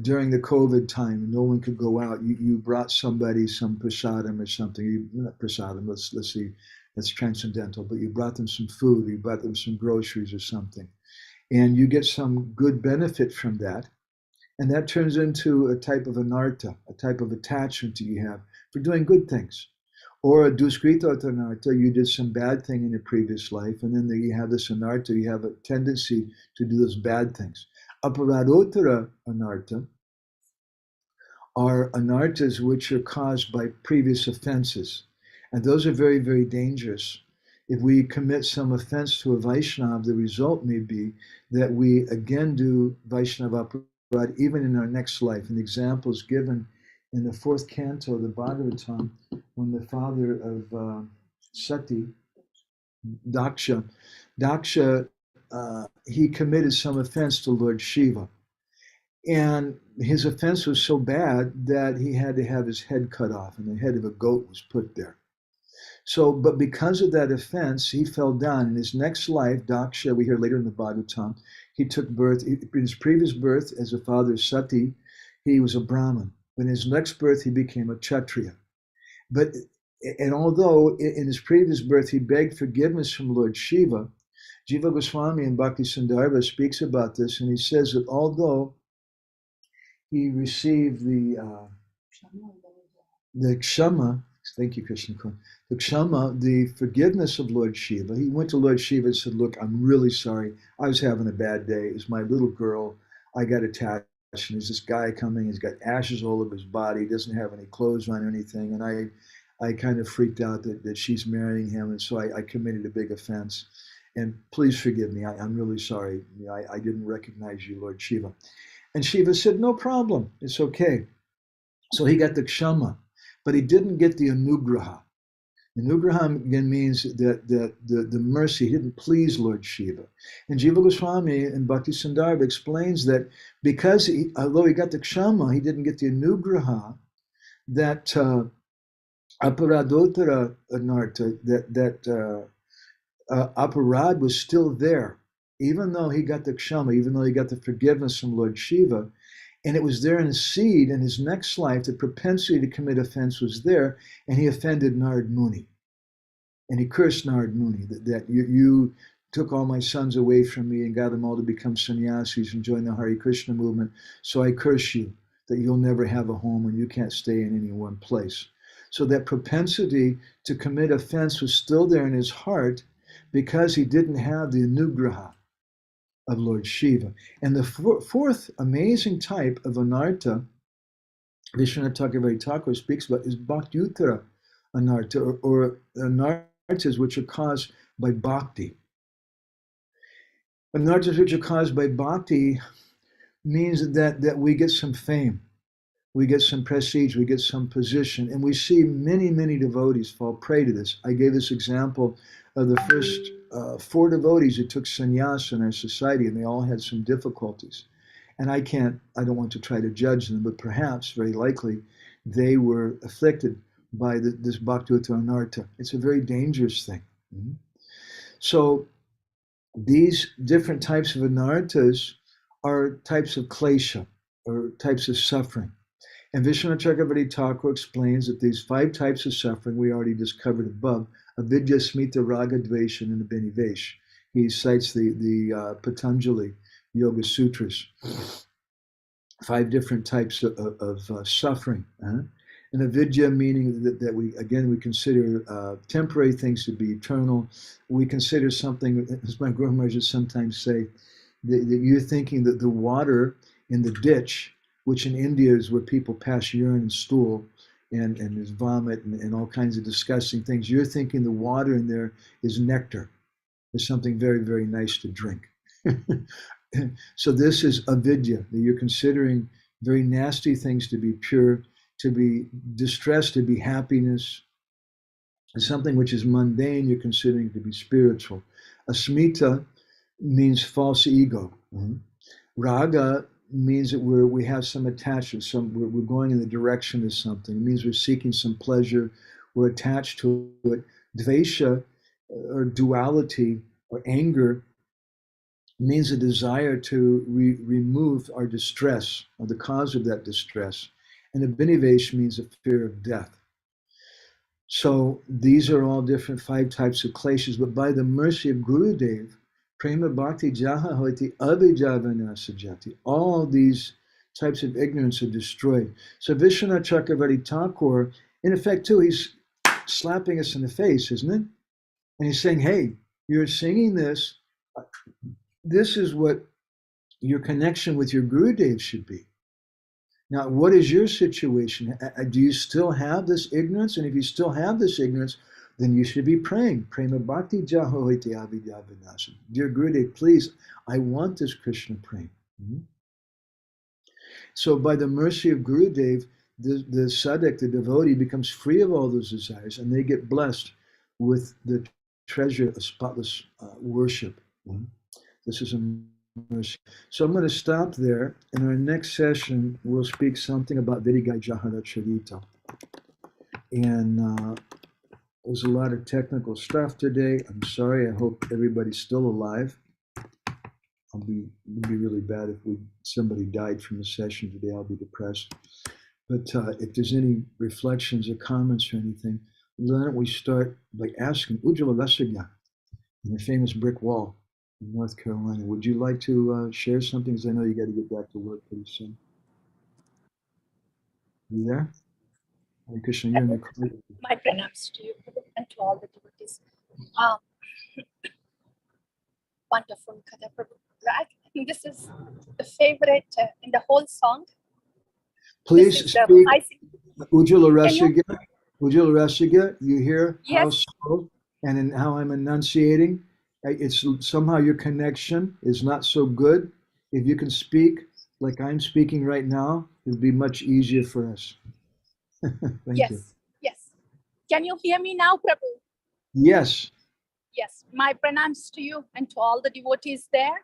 During the COVID time, no one could go out. You brought somebody some prasadam or something. Not prasadam. Let's see. That's transcendental. But you brought them some food. You brought them some groceries or something, and you get some good benefit from that. And that turns into a type of anartha, a type of attachment that you have for doing good things. Or a duskrita anartha, you did some bad thing in a previous life, and then you have this anartha, you have a tendency to do those bad things. Aparadotara anartha are anarthas which are caused by previous offenses. And those are very, very dangerous. If we commit some offense to a Vaishnava, the result may be that we again do Vaishnava aparad even in our next life. An example is given in the fourth canto of the Bhagavatam when the father of Sati, Daksha, he committed some offense to Lord Shiva. And his offense was so bad that he had to have his head cut off, and the head of a goat was put there. So, but because of that offense, he fell down. In his next life, Daksha, we hear later in the Bhagavatam, he took birth. In his previous birth, as a father of Sati, he was a Brahmin. In his next birth, he became a Kshatriya. And although in his previous birth he begged forgiveness from Lord Shiva, Jiva Goswami in Bhakti-sandarbha speaks about this, and he says that although he received the kshama, thank you, Krishna, the kshama, the forgiveness of Lord Shiva. He went to Lord Shiva and said, look, I'm really sorry. I was having a bad day. It was my little girl. I got attached, and there's this guy coming. He's got ashes all over his body. He doesn't have any clothes on or anything. And I kind of freaked out that she's marrying him. And so I committed a big offense. And please forgive me. I'm really sorry. I didn't recognize you, Lord Shiva. And Shiva said, no problem. It's okay. So he got the kshama, but he didn't get the anugraha. Anugraha again means that the mercy, he didn't please Lord Shiva. And Jiva Goswami in Bhakti-sandarbha explains that because although he got the kshama, he didn't get the anugraha, that aparadotara anartha, that aparad was still there. Even though he got the kshama, even though he got the forgiveness from Lord Shiva, and it was there in his seed, in his next life, the propensity to commit offense was there, and he offended Narad Muni. And he cursed Narad Muni, that you took all my sons away from me and got them all to become sannyasis and join the Hare Krishna movement, so I curse you, that you'll never have a home and you can't stay in any one place. So that propensity to commit offense was still there in his heart because he didn't have the anugraha of Lord Shiva. And the fourth amazing type of anartha, Vishwanath Thakur speaks about, is bhakti-uttara anartha, or anarthas which are caused by bhakti. Anarthas which are caused by bhakti means that we get some fame, we get some prestige, we get some position, and we see many, many devotees fall prey to this. I gave this example of the first 4 devotees who took sannyas in our society, and they all had some difficulties. And I don't want to try to judge them, but perhaps, very likely, they were afflicted by this bhakti-uttara anartha. It's a very dangerous thing. Mm-hmm. So these different types of anarthas are types of klesha, or types of suffering. And Vishwanath Chakravarti Thakur explains that these 5 types of suffering we already discovered above, avidyā, smita, raga, dvesha, and abhinivesh. He cites the Patanjali Yoga Sutras. 5 different types of suffering. And avidyā meaning that we consider temporary things to be eternal. We consider something, as my Guru Maharaj sometimes say, that you're thinking that the water in the ditch, which in India is where people pass urine and stool, and there's vomit and all kinds of disgusting things. You're thinking the water in there is nectar. is something very, very nice to drink. So this is avidyā, that you're considering very nasty things to be pure, to be distress, to be happiness, and something which is mundane, you're considering to be spiritual. Asmita means false ego. Raga means that we have some attachment, we're going in the direction of something. It means we're seeking some pleasure, we're attached to it. Dvesha, or duality, or anger, means a desire to remove our distress, or the cause of that distress. And abhinivesh means a fear of death. So these are all different 5 types of kleshas, but by the mercy of Gurudeva, Prema-bhakti-candrika, avidyā vināśa jāte, all these types of ignorance are destroyed. So Vishwanath Chakravarti Thakur, in effect too, he's slapping us in the face, isn't it? And he's saying, hey, you're singing this. This is what your connection with your Gurudev should be. Now, what is your situation? Do you still have this ignorance? And if you still have this ignorance, then you should be praying. Prema-bhakti-candrika avidyā vināśa. Dear Gurudev, please, I want this Krishna prema. So by the mercy of Gurudev, the sadhak, the devotee, becomes free of all those desires, and they get blessed with the treasure of spotless worship. This is a mercy. So I'm going to stop there. In our next session, we'll speak something about Vidigai Jahara Charita. And there's a lot of technical stuff today. I'm sorry. I hope everybody's still alive. It'd be really bad if somebody died from the session today. I'll be depressed. But if there's any reflections or comments or anything, why don't we start by asking Ujjvala Rasagya in the famous brick wall in North Carolina. Would you like to share something? Because I know you got to get back to work pretty soon. You there? Hare Krishna, you're in the car. My pranams to you and to all the devotees. Wonderful Katha Prabhu. I think this is the favorite in the whole song. Please speak. Ujjvala Rasagya. Ujjvala Rasagya, you hear how slow and in how I'm enunciating? It's somehow your connection is not so good. If you can speak like I'm speaking right now, it'll be much easier for us. Thank you. Yes. Can you hear me now, Prabhu? Yes. Yes. My pranams to you and to all the devotees there.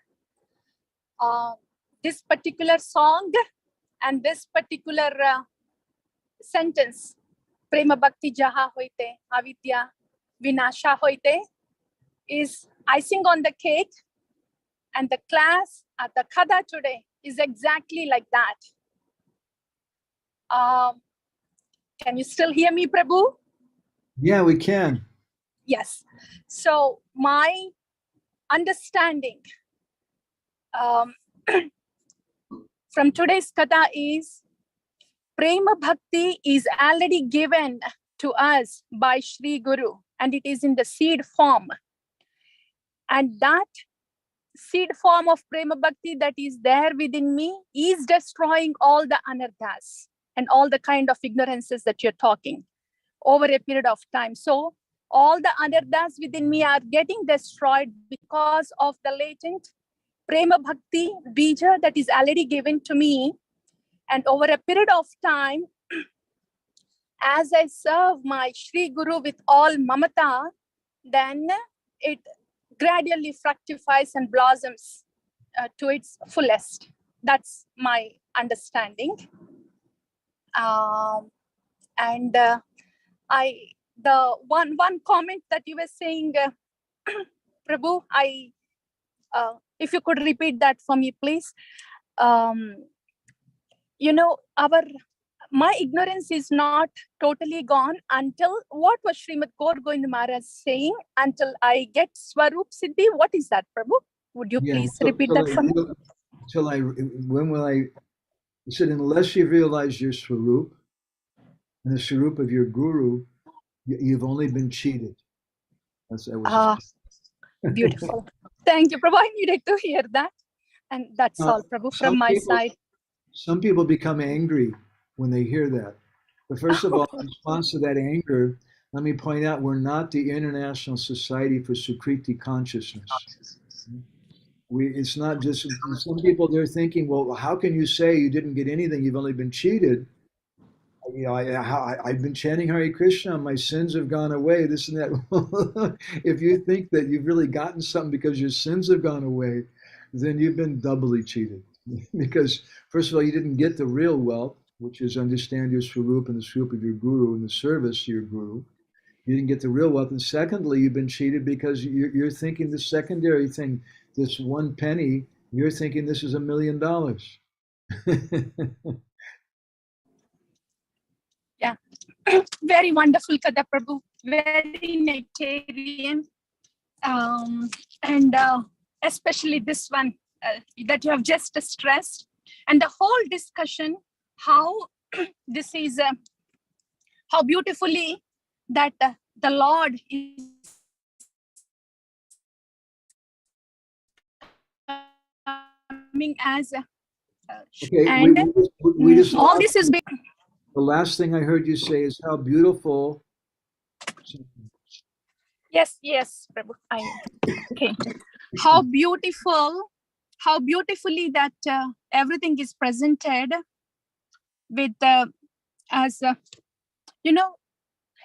This particular song and this particular sentence, Prema Bhakti Jaha Hoite, avidyā vināśa hoite, is icing on the cake, and the class at the Katha today is exactly like that. Can you still hear me, Prabhu? Yeah, we can. Yes. So my understanding from today's Katha is Prema Bhakti is already given to us by Shri Guru, and it is in the seed form. And that seed form of Prema Bhakti that is there within me is destroying all the anarthas and all the kind of ignorances that you're talking over a period of time. So all the anarthas within me are getting destroyed because of the latent Prema Bhakti bija that is already given to me. And over a period of time, as I serve my Shri Guru with all mamata, then it gradually fructifies and blossoms to its fullest. That's my understanding. The one comment that you were saying, Prabhu, if you could repeat that for me, please. My ignorance is not totally gone until what was Srimad Gaur Govinda Maharaj saying, until I get Swarup Siddhi. What is that, Prabhu? Would you please repeat that for me? When will I? He said, unless you realize your Swarup and the Swarup of your Guru, you've only been cheated. Beautiful. Thank you, Prabhu. I needed to hear that. And that's all, Prabhu, from my side. Some people become angry when they hear that. But first of all, in response to that anger, Let me point out, we're not the International Society for Sukriti Consciousness. It's not just, some people, they're thinking, well, how can you say you didn't get anything? You've only been cheated. You know, I've been chanting Hare Krishna, my sins have gone away, this and that. If you think that you've really gotten something because your sins have gone away, then you've been doubly cheated. Because, first of all, you didn't get the real wealth, which is understand your swarup and the swarup of your guru and the service to your guru. You didn't get the real wealth. And secondly, you've been cheated because you're thinking the secondary thing, this 1 penny, you're thinking this is $1 million. Yeah, very wonderful, Kada Prabhu, very nectarian. And especially this one that you have just stressed. And the whole discussion, how this is, how beautifully that the Lord is coming as Okay, and we just all this is being, the last thing I heard you say is how beautiful. yes, Prabhu, okay, how beautifully that everything is presented with as you know,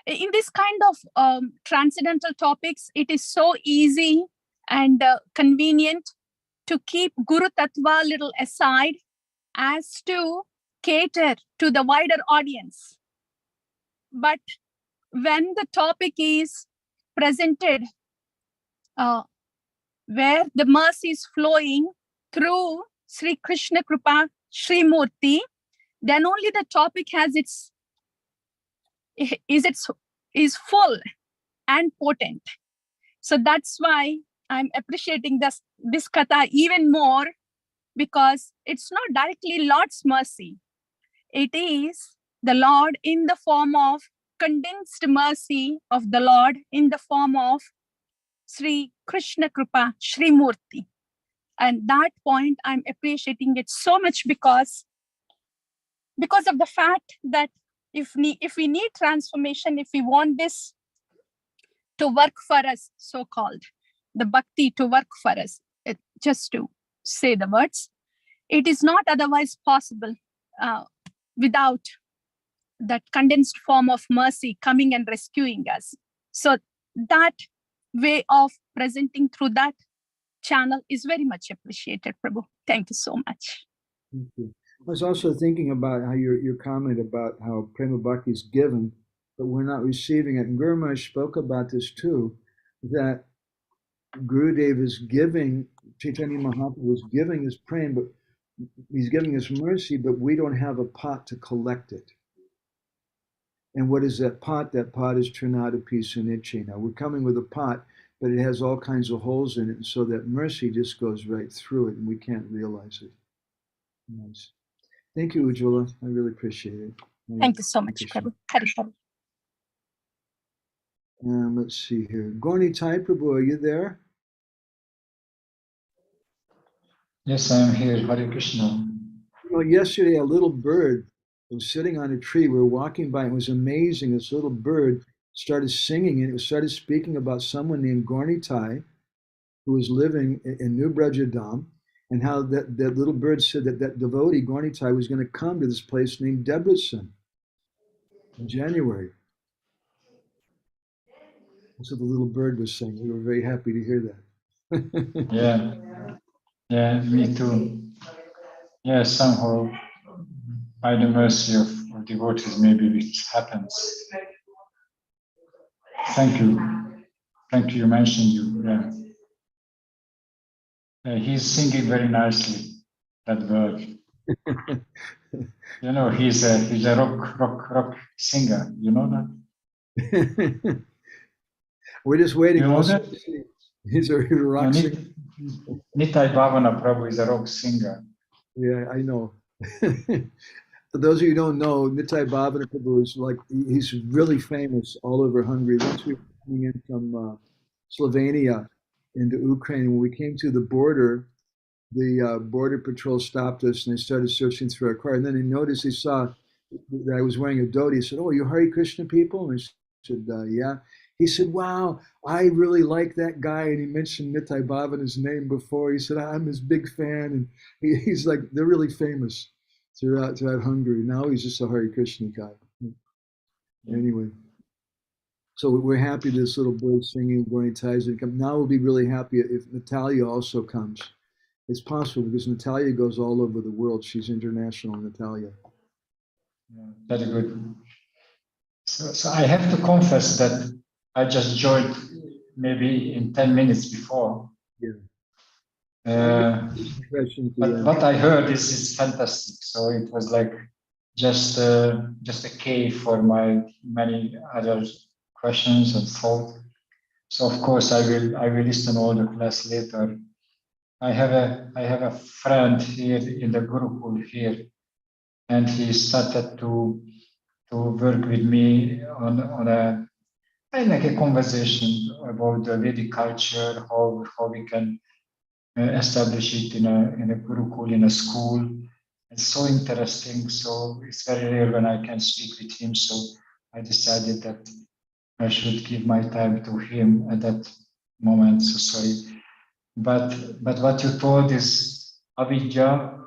in this kind of transcendental topics, it is so easy and convenient to keep Guru Tattva little aside as to cater to the wider audience. But when the topic is presented where the mercy is flowing through Sri Krishna Kripa Sri Murti, then only the topic has is full and potent. So that's why I'm appreciating this katha even more, because it's not directly Lord's mercy. It is the Lord in the form of condensed mercy of the Lord in the form of Sri Krishna Kripa Sri Murti. And that point, I'm appreciating it so much because of the fact that if we need transformation, if we want this to work for us, so-called, the bhakti to work for us, just to say the words, it is not otherwise possible without that condensed form of mercy coming and rescuing us. So that way of presenting through that channel is very much appreciated, Prabhu. Thank you so much. Thank you. I was also thinking about how your comment about how Prema Bhakti is given, but we're not receiving it. And Guru Maharaj spoke about this too, that Gurudeva is giving, Chaitanya Mahaprabhu is giving his prema, but he's giving us mercy, but we don't have a pot to collect it. And what is that pot? That pot is Trinada Pisunichi. Now we're coming with a pot, but it has all kinds of holes in it, and so that mercy just goes right through it, and we can't realize it. Nice. Thank you, Ujjwala. I really appreciate it. Thank you so much, Prabhu. Hari Hari. Let's see here. Gorni Tai Prabhu, are you there? Yes, I am here. Hare Krishna. You know, yesterday a little bird was sitting on a tree. We were walking by. It was amazing. This little bird started singing, and it started speaking about someone named Gorni Tai, who was living in New Brajadam, and how that little bird said that devotee, Gorni Tai, was going to come to this place named Debrecen in January. That's what the little bird was saying. We were very happy to hear that. Yeah, me too. Yeah, somehow, by the mercy of devotees, maybe it happens. Thank you. Thank you, you mentioned you. Yeah. He's singing very nicely, that bird. You know, he's a rock singer. You know that? We're just waiting. You know that? He's a rock singer. Nitai Bhavana Prabhu is a rock singer. Yeah, I know. For those of you who don't know, Nitai Bhavana Prabhu is like, he's really famous all over Hungary. Once we were coming in from Slovenia into Ukraine, when we came to the border patrol stopped us and they started searching through our car. And then they noticed, they saw that I was wearing a dhoti. He said, "Oh, you Hare Krishna people?" And said, yeah. He said, wow, I really like that guy. And he mentioned Nitai Bhavana's name before. He said, I'm his big fan. And he's like, they're really famous throughout Hungary. Now he's just a Hare Krishna guy. Anyway, so we're happy this little boy singing Gorni Taiza come. Now we'll be really happy if Natalia also comes. It's possible because Natalia goes all over the world. She's international, Natalia. Yeah, very good. So I have to confess that I just joined maybe in 10 minutes before. Yeah. But what I heard is fantastic. So it was like just a key for my many other questions and thoughts. So of course I will listen all the class later. I have a friend here in the Gurukul here, and he started to work with me on a like a conversation about the Vedic culture, how we can establish it in a Gurukul, in a school. It's so interesting. So it's very rare when I can speak with him. So I decided that I should give my time to him at that moment. So sorry. But what you told is avidyā,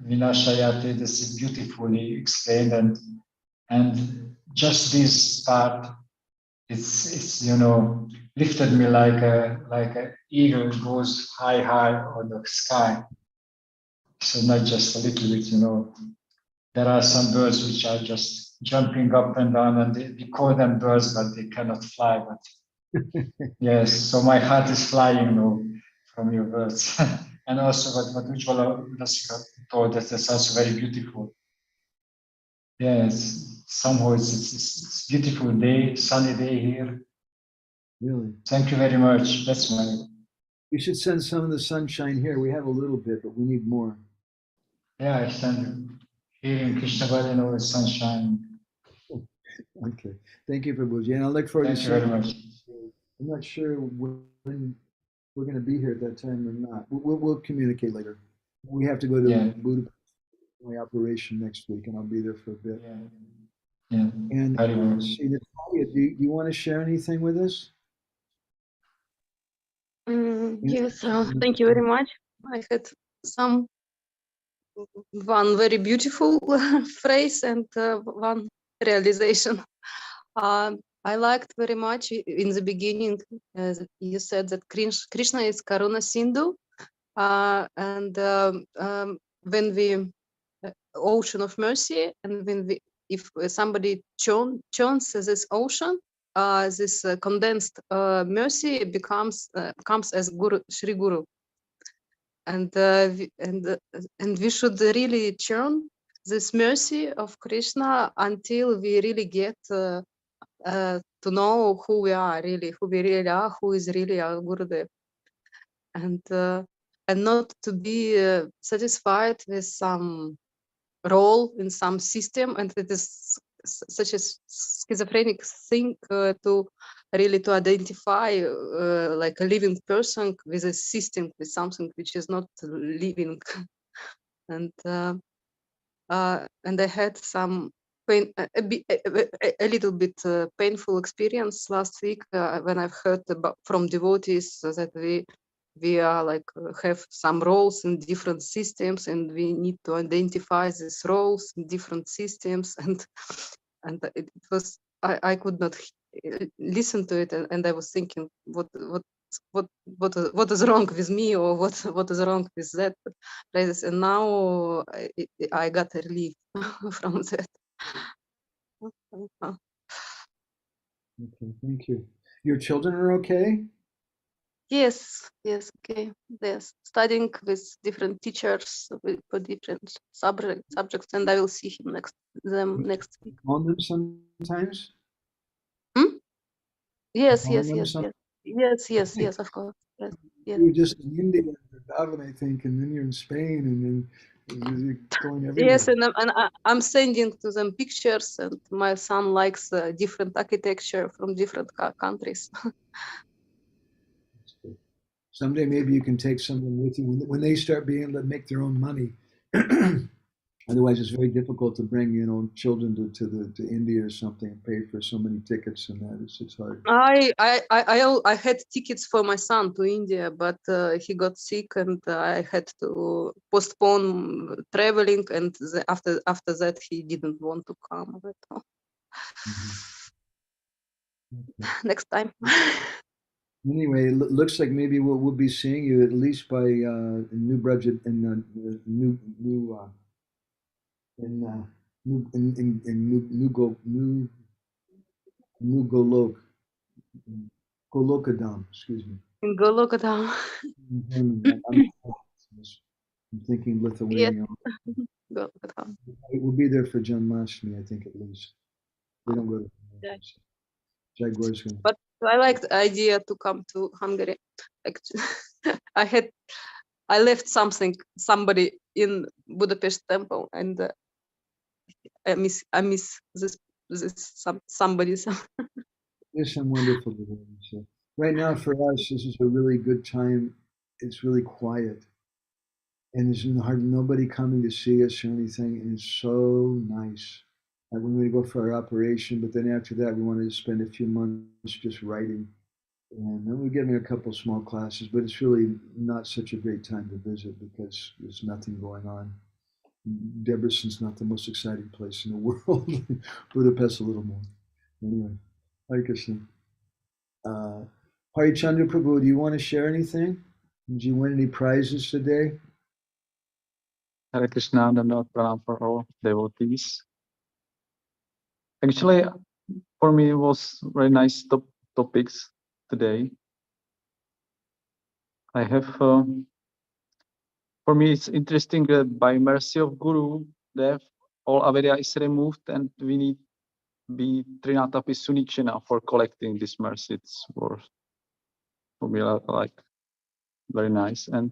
vināśa, jāte. This is beautifully explained, and just this part, it's lifted me like a eagle goes high on the sky. So not just a little bit. There are some birds which are just jumping up and down, and we call them birds, but they cannot fly. But yes, so my heart is flying now from your words. And also what Ujjwala told, that's also very beautiful. Yes, somehow it's beautiful day, sunny day here. Really? Thank you very much. That's my... You should send some of the sunshine here. We have a little bit, but we need more. Yeah, I send you. Here in Krishna Valley, always sunshine. Okay. Thank you, Prabhuji. And I look forward to Thank you very much. I'm not sure when we're going to be here at that time or not. We'll communicate later. We have to go to Budapest, my operation next week, and I'll be there for a bit. Yeah. And very well. see, Natalia, do you want to share anything with us? Yes, thank you very much. I had one very beautiful phrase and one realization. I liked very much in the beginning, you said that Krishna is Karuna Sindhu, and when we ocean of mercy, and if somebody churns this ocean, this condensed mercy comes as Sri Guru, and we should really churn this mercy of Krishna until we really get to know who we really are, who is really our Gurudeva, and not to be satisfied with some role in some system. And it is such a schizophrenic thing to identify like a living person with a system, with something which is not living. And I had some a little bit painful experience last week when I've heard from devotees that we are like have some roles in different systems, and we need to identify these roles in different systems, and it was I could not listen to it, and I was thinking what is wrong with me, or what is wrong with that place, and now I got a relief from that. Okay, thank you. Your children are okay? Yes, okay. They're studying with different teachers for different subjects, and I will see him next week. On them sometimes? Yes, of course. Yes. You're just in India, I think, and then you're in Spain, and then you're going everywhere. Yes, and I'm sending to them pictures, and my son likes different architecture from different countries. Someday maybe you can take someone with you when they start being able to make their own money. Otherwise, it's very difficult to bring, you know, children to India or something and pay for so many tickets and that. It's hard. I had tickets for my son to India, but he got sick and I had to postpone traveling. And after that, he didn't want to come. Next time. Anyway, it looks like maybe we'll be seeing you at least by New Budget in New Golokadam, excuse me. In Golokadam. I'm thinking Yes. Lithuania. Golokadam. We'll be there for Janmashtami, I think, at least. We don't go to Yeah. But I like the idea to come to Hungary. I left somebody in Budapest temple, and I miss this somebody. There's some wonderful devotees. So right now for us, this is a really good time. It's really quiet. And there's hardly nobody coming to see us or anything. And it's so nice. Like when we go for our operation, but then after that, we wanted to spend a few months just writing. And then we're giving a couple small classes, but it's really not such a great time to visit because there's nothing going on. Debrecen's not the most exciting place in the world. Budapest a little more. Anyway, Hare Krishna. Hari Chandra Prabhu, do you want to share anything? Did you win any prizes today? Hare Krishna and Pranam for all devotees. Actually, for me, it was very nice topics today. I have, for me, it's interesting that by mercy of Guru, all avidyā is removed and we need be Trinatapi Sunichena for collecting this mercy. It's for me like very nice. And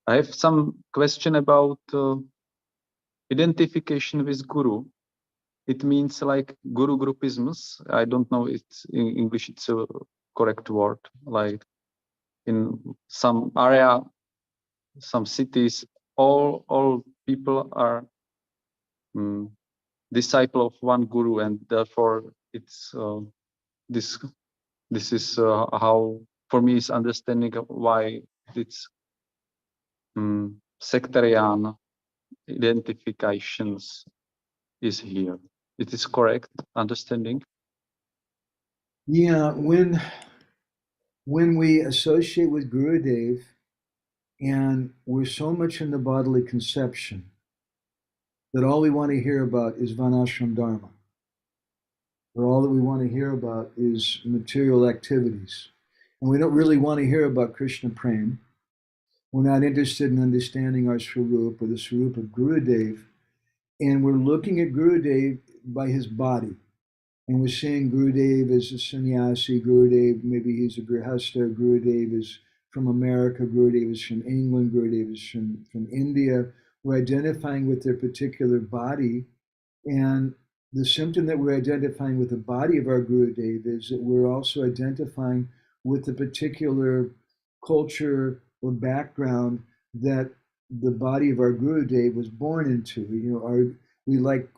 I have some question about identification with Guru. It means like Guru groupisms. I don't know if in English it's a correct word. Like in some area, some cities, all people are disciple of one Guru, and therefore it's this is how for me is understanding of why it's sectarian identifications is here. It is correct understanding? Yeah, when we associate with Gurudeva and we're so much in the bodily conception that all we want to hear about is Varnashram Dharma, or all that we want to hear about is material activities, and we don't really want to hear about Krishna Prem. We're not interested in understanding our Swarup or the Swarup of Gurudeva, and we're looking at Gurudeva by his body. And we're seeing Gurudeva as a sannyasi, Gurudeva, maybe he's a grihasta, Gurudeva is from America, Gurudeva is from England, Gurudeva is from India. We're identifying with their particular body. And the symptom that we're identifying with the body of our Gurudeva is that we're also identifying with the particular culture or background that the body of our Gurudeva was born into. You know, we like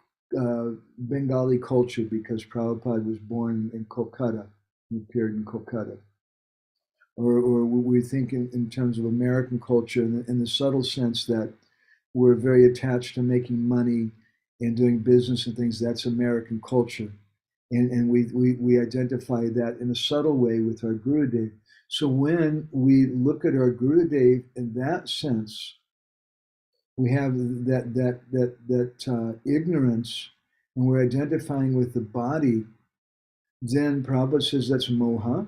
Bengali culture because Prabhupada was born in Kolkata, he appeared in Kolkata. Or we think in terms of American culture in the subtle sense that we're very attached to making money and doing business and things. That's American culture. And we identify that in a subtle way with our Gurudev. So when we look at our Gurudev in that sense, we have that ignorance, and we're identifying with the body. Then Prabhupada says that's moha,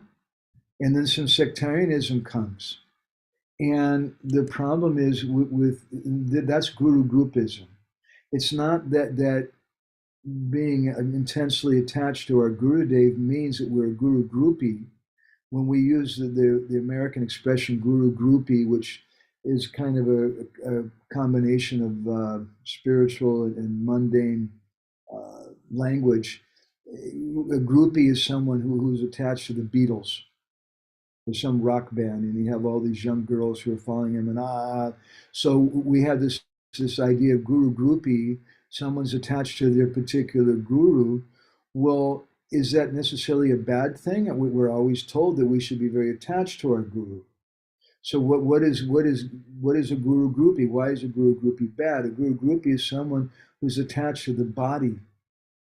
and then some sectarianism comes, and the problem is with that's guru groupism. It's not that being intensely attached to our Gurudev means that we're a guru groupie. When we use the American expression guru groupie, which is kind of a combination of spiritual and mundane language. A groupie is someone who's attached to the Beatles or some rock band, and you have all these young girls who are following him, and so we have this this idea of guru groupie, someone's attached to their particular guru. Well, is that necessarily a bad thing? We're always told that we should be very attached to our guru. So what is a guru groupie? Why is a guru groupie bad? A guru groupie is someone who's attached to the body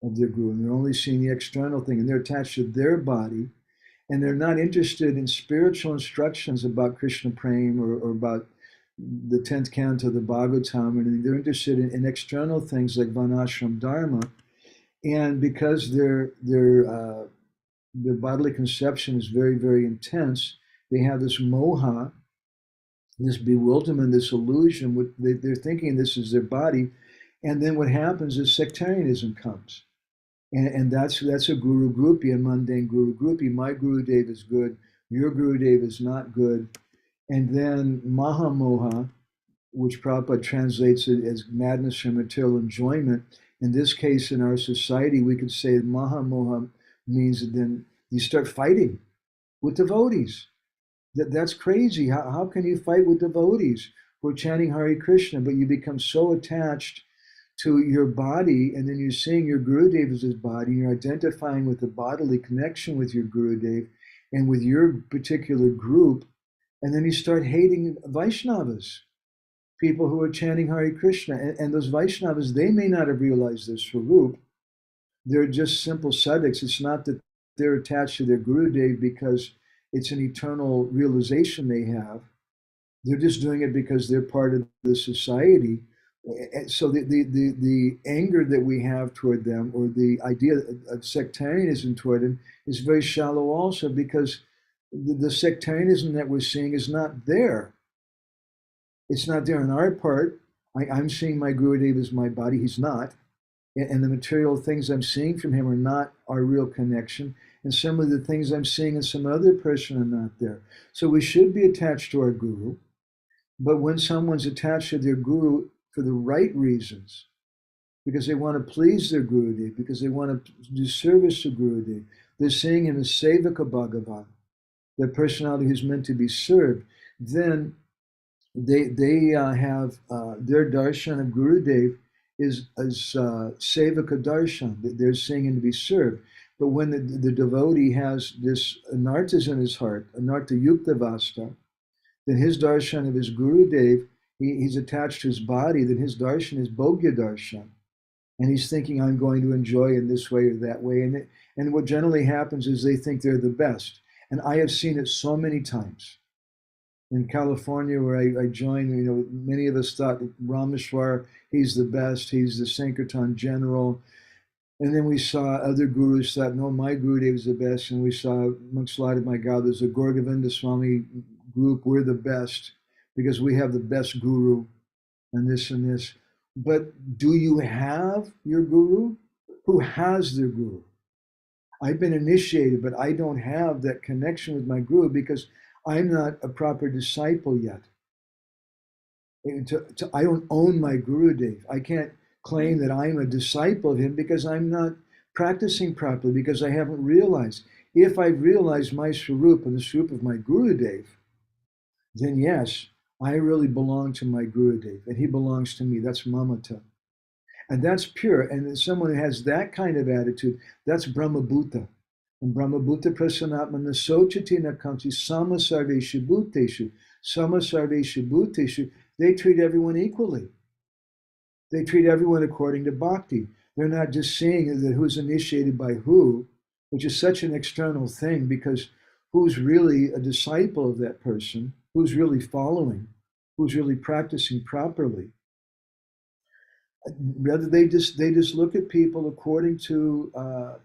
of their guru, and they're only seeing the external thing, and they're attached to their body, and they're not interested in spiritual instructions about Krishna Prema or about the 10th canto of the Bhagavatam or anything. They're interested in external things like Varnashram Dharma, and because their bodily conception is very, very intense, they have this moha, this bewilderment, this illusion. They're thinking this is their body, and then what happens is sectarianism comes, and that's a guru groupie, a mundane guru groupie. My Gurudeva is good, your Gurudeva is not good, and then mahamoha, which Prabhupada translates it as madness for material enjoyment. In this case, in our society, we could say mahamoha means that then you start fighting with devotees. That's crazy. How can you fight with devotees who are chanting Hare Krishna, but you become so attached to your body, and then you're seeing your Gurudev as his body, and you're identifying with the bodily connection with your Gurudev and with your particular group, and then you start hating Vaishnavas, people who are chanting Hare Krishna. And those Vaishnavas, they may not have realized this Swarup. They're just simple sadhaks. It's not that they're attached to their Gurudev because it's an eternal realization they have. They're just doing it because they're part of the society. So the anger that we have toward them, or the idea of sectarianism toward them, is very shallow also, because the sectarianism that we're seeing is not there. It's not there on our part. I'm seeing my Gurudev as my body. He's not. And the material things I'm seeing from him are not our real connection. And some of the things I'm seeing in some other person are not there. So we should be attached to our guru. But when someone's attached to their guru for the right reasons, because they want to please their Gurudev, because they want to do service to Gurudev, they're seeing him as Sevaka Bhagavan, the personality who's meant to be served, then they have their darshan of Gurudev is Sevaka darshan. They're seeing him to be served. But when the devotee has this anarthas in his heart, anartha yukta vasta, then his darshan of his Gurudev, he's attached to his body, then his darshan is bhogya darshan. And he's thinking, I'm going to enjoy in this way or that way. And what generally happens is they think they're the best. And I have seen it so many times. In California, where I joined, many of us thought Rameshwar, he's the best, he's the Sankirtan general. And then we saw other gurus thought, no, my Gurudev is the best. And we saw amongst a lot of my gathers, the Gauragovinda Swami group, we're the best because we have the best guru and this and this. But do you have your guru? Who has their guru? I've been initiated, but I don't have that connection with my guru because I'm not a proper disciple yet. I don't own my Gurudev. I can't claim that I'm a disciple of him because I'm not practicing properly, because I haven't realized. If I've realized my Swarup and the Swarup of my Gurudev, then yes, I really belong to my Gurudev and he belongs to me. That's mamata. And that's pure. And someone who has that kind of attitude, that's Brahma-bhuta. And Brahma-bhuta prasanatma nasochati nakanti sama sarveshu bhuteshu. Sama sarveshu bhuteshu. They treat everyone equally. They treat everyone according to bhakti. They're not just seeing that who's initiated by who, which is such an external thing, because who's really a disciple of that person, who's really following, who's really practicing properly. Rather, they just look at people according to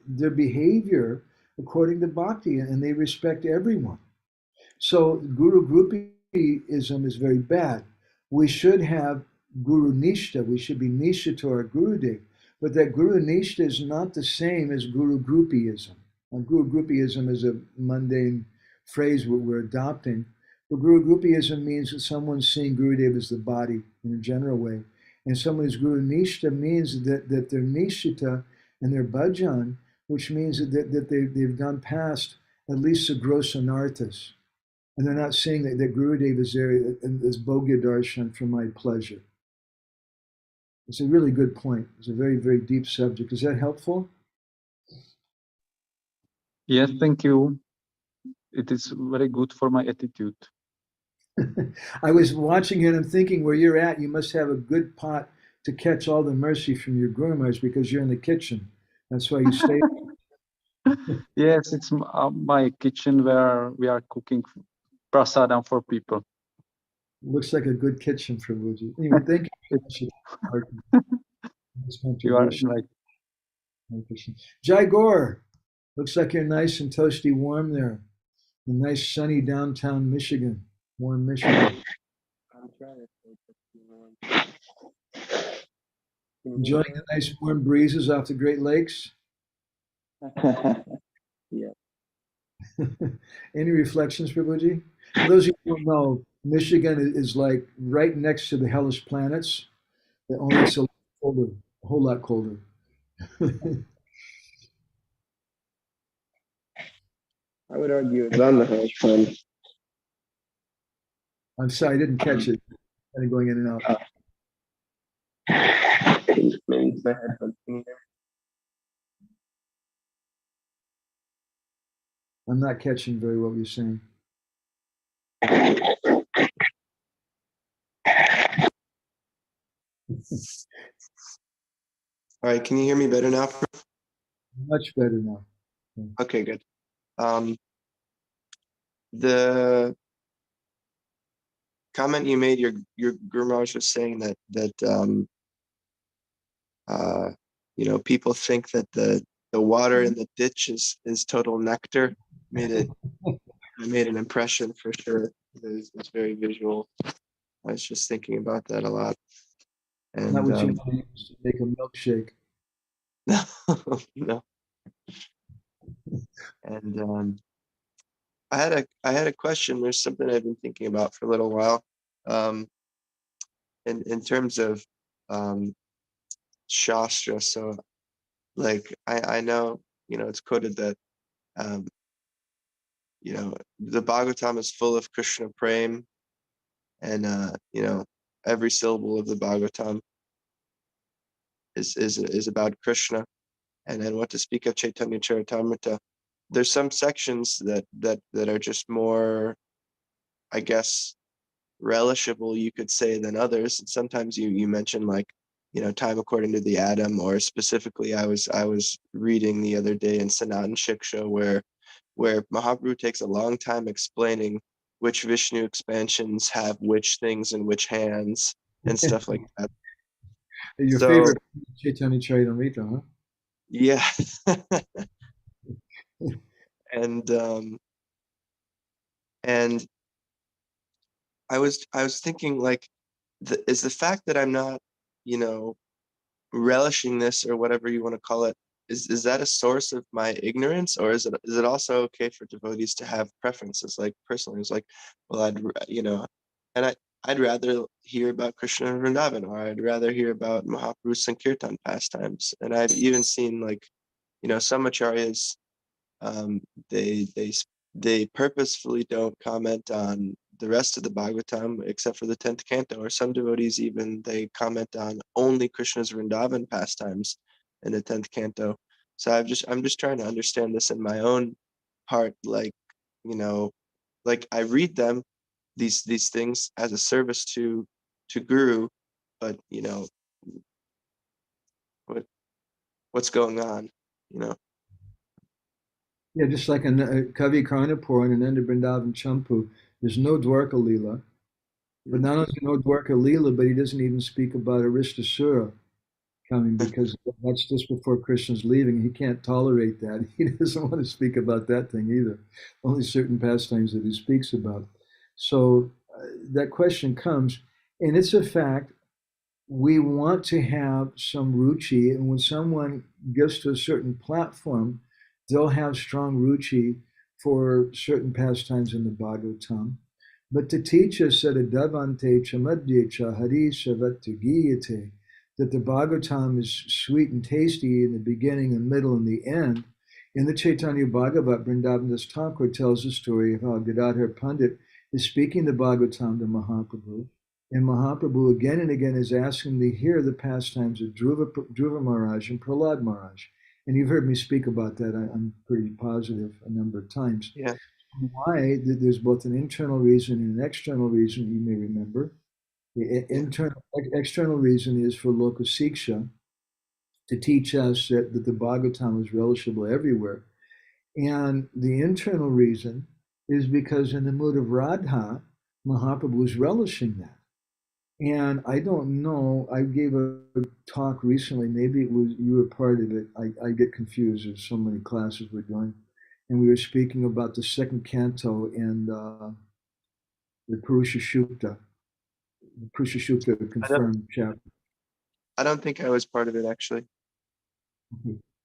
their behavior, according to bhakti, and they respect everyone. So guru groupieism is very bad. We should have guru nishta. We should be nishta to our Gurudev. But that guru nishta is not the same as guru groupieism. Guru groupieism is a mundane phrase we're adopting. But guru groupieism means that someone's seeing Gurudev as the body in a general way. And someone who's guru nishta means that they're nishita and they're bhajan, which means that they've gone past at least the gross anarthas. And they're not saying that Gurudev is there as bhogya darshan for my pleasure. It's a really good point. It's a very, very deep subject. Is that helpful? Yes, thank you. It is very good for my attitude. I was watching it and thinking, where you're at, you must have a good pot to catch all the mercy from your gurus because you're in the kitchen. That's why you stay. Yes, it's my kitchen where we are cooking prasadam for people. Looks like a good kitchen for Wuji. Anyway, thank you. You are like Jai Gore, looks like you're nice and toasty warm there. A nice sunny downtown Michigan, warm Michigan. Enjoying the nice warm breezes off the Great Lakes? Yeah. Any reflections, Prabhuji? For those of you who don't know, Michigan is like right next to the hellish planets. Only it's a whole lot colder. I would argue it's on the hellish planet. I'm sorry, I didn't catch it. Kind of going in and out. Maybe it's my headphones. Can you hear I'm not catching very well what you're saying. All right, can you hear me better now? Much better now. Okay, good. The comment you made, your Guru Maharaj was saying that you know, people think that the water in the ditch is total nectar. Made an impression for sure. It's very visual. I was just thinking about that a lot. And Not what you want to use to make a milkshake. no. And I had a question. There's something I've been thinking about for a little while. In terms of Shastra. So like I know, you know, it's quoted that you know, the Bhagavatam is full of Krishna Prem, and you know, every syllable of the Bhagavatam is about Krishna. And then what to speak of Chaitanya Charitamrita, there's some sections that are just more, I guess, relishable, you could say, than others. And sometimes you mention, like, you know, time according to the atom, or specifically I was reading the other day in Sanatan Shiksha where Mahaprabhu takes a long time explaining which Vishnu expansions have which things in which hands and stuff like that. Your favorite Chaitanya Charitamrita, huh? Yeah. And I was thinking, like, is the fact that I'm not, you know, relishing this, or whatever you want to call it, is that a source of my ignorance, or is it also okay for devotees to have preferences? Like, personally, it's like, well, you know, and I'd rather hear about Krishna and Vrindavan, or I'd rather hear about Mahaprabhu's Sankirtan pastimes. And I've even seen, like, you know, some acharyas, they purposefully don't comment on the rest of the Bhagavatam except for the 10th canto, or some devotees even, they comment on only Krishna's Vrindavan pastimes in the 10th canto. So I'm just trying to understand this in my own heart, like, you know, like I read them, these things, as a service to Guru, but, you know, what's going on, you know? Yeah, just like in Kavi Karnapur and Ananda Vrindavan Champu, there's no Dwarka Leela. But not only no Dwarka Leela, but he doesn't even speak about Aristasura coming, because that's just before Krishna's leaving. He can't tolerate that. He doesn't want to speak about that thing either. Only certain pastimes that he speaks about. So that question comes, and it's a fact. We want to have some ruchi, and when someone gets to a certain platform, they'll have strong ruchi for certain pastimes in the Bhagavatam. But to teach us that adavante chamadye cha hari shavatagiyate, that the Bhagavatam is sweet and tasty in the beginning and middle and the end. In the Chaitanya Bhagavat, Vrindavan Das Thakur tells the story of how Gadadhar Pandit is speaking the Bhagavatam to Mahaprabhu, And Mahaprabhu again and again is asking to hear the pastimes of Dhruva Maharaj and Prahlad Maharaj. And you've heard me speak about that, I'm pretty positive, a number of times. Yeah. Why? There's both an internal reason and an external reason, you may remember. The external reason is for Lokasiksha, to teach us that the Bhagavatam is relishable everywhere. And the internal reason is because in the mood of Radha, Mahaprabhu was relishing that. And I don't know, I gave a talk recently, maybe it was, you were part of it. I get confused, there's so many classes we're doing. And we were speaking about the second canto and the Purusha Shukta. The Purusha Shukta confirmed chapter. I don't think I was part of it, actually.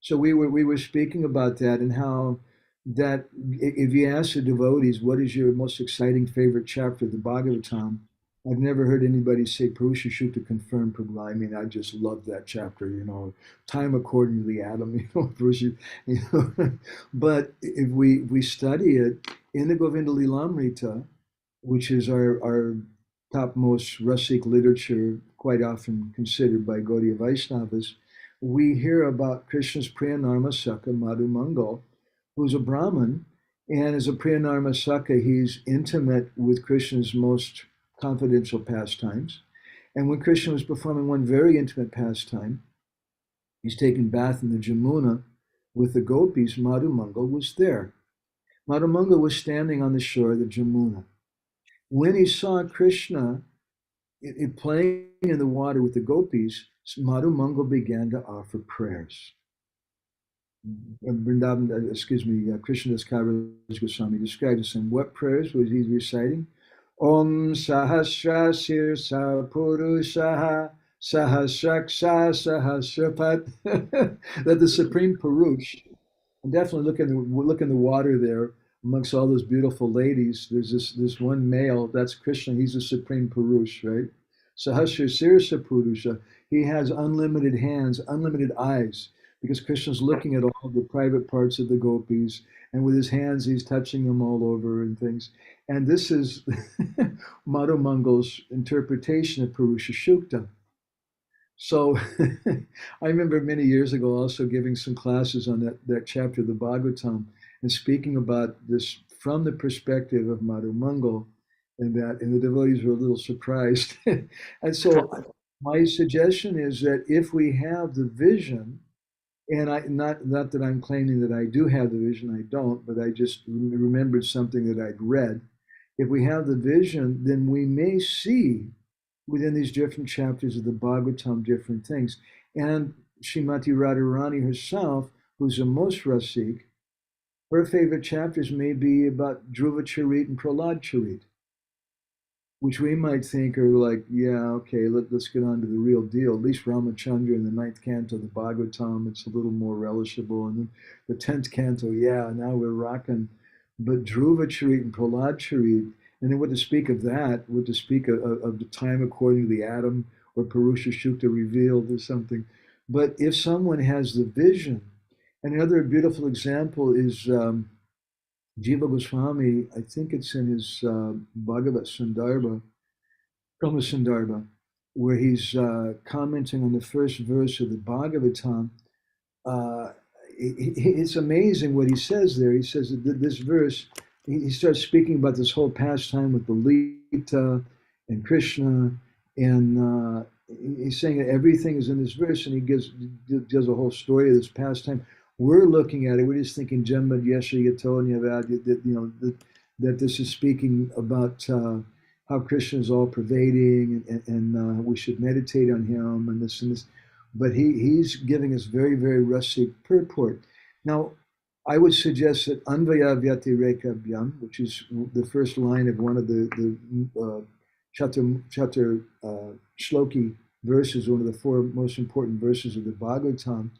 So we were speaking about that and how that if you ask the devotees, what is your most exciting favorite chapter of the Bhagavatam? I've never heard anybody say Purusha Shukta confirmed Prabhu. I mean, I just love that chapter, time according to the atom, Purusha, But if we study it in the Govinda Lilamrita, which is our topmost Rasik literature, quite often considered by Gaudiya Vaishnavas, we hear about Krishna's Priyanarma Saka Madhu Mangal, who's a Brahmin, and as a Priyanarma Saka, he's intimate with Krishna's most confidential pastimes. And when Krishna was performing one very intimate pastime, he's taking bath in the Jamuna with the gopis, Madhu Mangal was there. Madhu Mangal was standing on the shore of the Jamuna. When he saw Krishna playing in the water with the gopis, Madhu Mangal began to offer prayers. Krishnadas Kaviraj Goswami described this, and what prayers was he reciting? Om Sahasra Sirsa Purushaha Sahasraksha Sahasrapat. That the Supreme Purush, and definitely look in the water there amongst all those beautiful ladies. There's this one male, that's Krishna, he's the Supreme Purush, right? Sahasra Sirsa Purusha, he has unlimited hands, unlimited eyes, because Krishna's looking at all the private parts of the gopis, and with his hands he's touching them all over and things. And this is Madhu Mangal's interpretation of Purusha Shukta. So I remember many years ago also giving some classes on that chapter of the Bhagavatam and speaking about this from the perspective of Madhu Mangal, and the devotees were a little surprised. And so my suggestion is that if we have the vision, and not that I'm claiming that I do have the vision, I don't, but I just remembered something that I'd read. If we have the vision, then we may see within these different chapters of the Bhagavatam different things. And Srimati Radharani herself, who's a most Rasik, her favorite chapters may be about Dhruva Charit and Prahlad Charit, which we might think are like, yeah, okay, let's get on to the real deal. At least Ramachandra in the 9th canto of the Bhagavatam, it's a little more relishable. And then the 10th canto, yeah, now we're rocking. But Dhruva Charit and Prahlad Charit, and then what to speak of that, what to speak of the time according to the atom, or Purusha Shukta revealed or something. But if someone has the vision, and another beautiful example is Jiva Goswami, I think it's in his Bhagavat Sandarbha, Brahma Sandarbha, where he's commenting on the first verse of the Bhagavatam. It's amazing what he says there. He says that this verse, he starts speaking about this whole pastime with the Lita and Krishna, and he's saying that everything is in this verse, and he does a whole story of this pastime. We're looking at it, we're just thinking Jemad Yesha Yatonya, that this is speaking about how Krishna is all pervading, and we should meditate on him and this and this. But he's giving us very, very rustic purport. Now, I would suggest that Anvaya Vyatirekabhyam, which is the first line of one of the Chatur Shloki verses, one of the 4 most important verses of the Bhagavatam,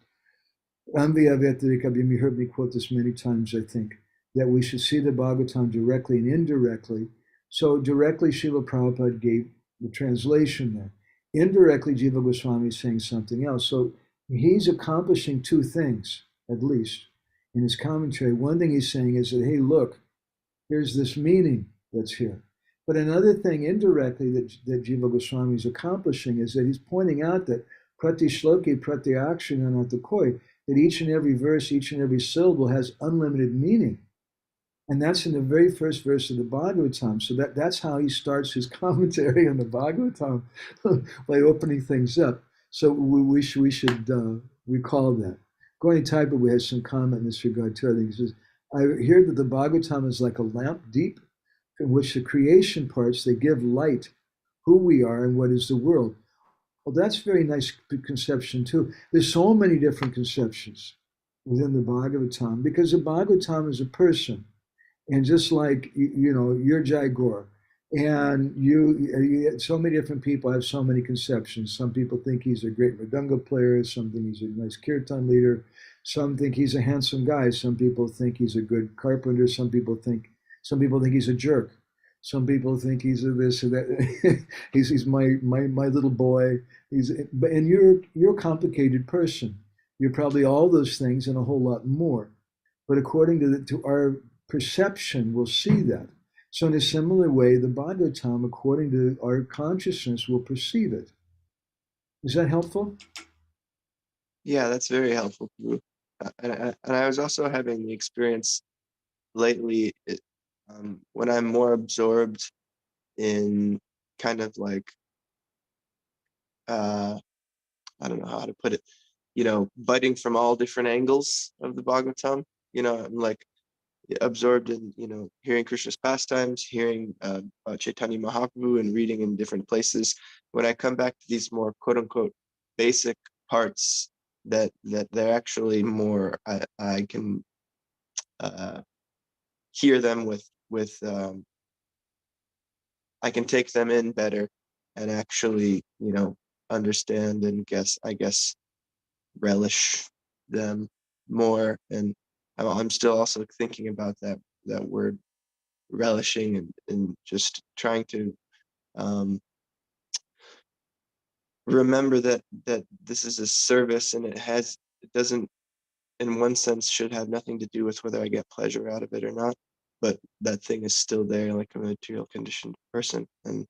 Anvaya Vyatirekabhyam, you heard me quote this many times, I think, that we should see the Bhagavatam directly and indirectly. So directly, Srila Prabhupada gave the translation there. Indirectly, Jiva Goswami is saying something else. So he's accomplishing 2 things, at least, in his commentary. One thing he's saying is that, hey, look, here's this meaning that's here. But another thing indirectly that Jiva Goswami is accomplishing is that he's pointing out that prati shloki prati akshana natakoi, that each and every verse, each and every syllable has unlimited meaning. And that's in the very first verse of the Bhagavatam. So that's how he starts his commentary on the Bhagavatam by opening things up. So we should recall that. Gauri Taipabu has some comment in this regard too. I think he says, I hear that the Bhagavatam is like a lamp deep, in which the creation parts, they give light, who we are and what is the world. Well, that's a very nice conception too. There's so many different conceptions within the Bhagavatam, because the Bhagavatam is a person. And just like, you're Jai Gaur, and you, so many different people have so many conceptions. Some people think he's a great Mridanga player, some think he's a nice kirtan leader, some think he's a handsome guy, some people think he's a good carpenter, some people think he's a jerk, some people think he's a this or that. he's my little boy. And you're a complicated person. You're probably all those things and a whole lot more. But according to our perception, we'll see that. So in a similar way, the Bhagavatam, according to our consciousness, will perceive it. Is that helpful? Yeah, that's very helpful, Guru. And I was also having the experience lately, when I'm more absorbed in kind of like, I don't know how to put it, biting from all different angles of the Bhagavatam. I'm like absorbed in, hearing Krishna's pastimes, hearing Chaitanya Mahaprabhu, and reading in different places. When I come back to these more quote unquote basic parts, that they're actually more, I can hear them with I can take them in better and actually, understand and I guess relish them more. And I'm still also thinking about that word relishing, and just trying to remember that this is a service, and it doesn't, in one sense, should have nothing to do with whether I get pleasure out of it or not. But that thing is still there, like a material conditioned person, and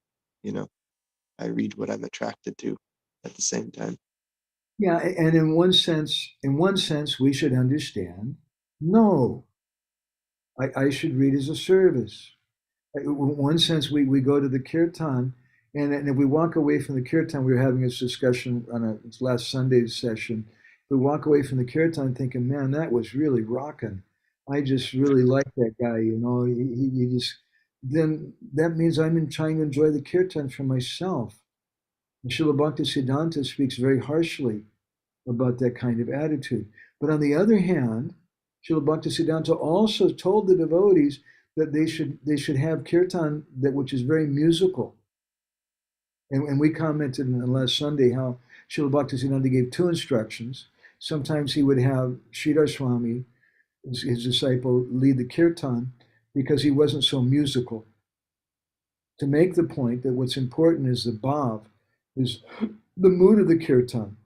I read what I'm attracted to at the same time. Yeah, and in one sense, we should understand. No, I should read as a service. In one sense, we go to the kirtan, and if we walk away from the kirtan, we were having this discussion on last Sunday's session. We walk away from the kirtan thinking, man, that was really rocking. I just really like that guy, he just, then that means I'm trying to enjoy the kirtan for myself. And Srila Bhaktisiddhanta speaks very harshly about that kind of attitude. But on the other hand, Srila Bhaktisiddhanta also told the devotees that they should have kirtan which is very musical. And we commented on last Sunday how Srila Bhaktisiddhanta gave two instructions. Sometimes he would have Sridhar Swami, his disciple, lead the kirtan because he wasn't so musical. To make the point that what's important is the bhav, is the mood of the kirtan,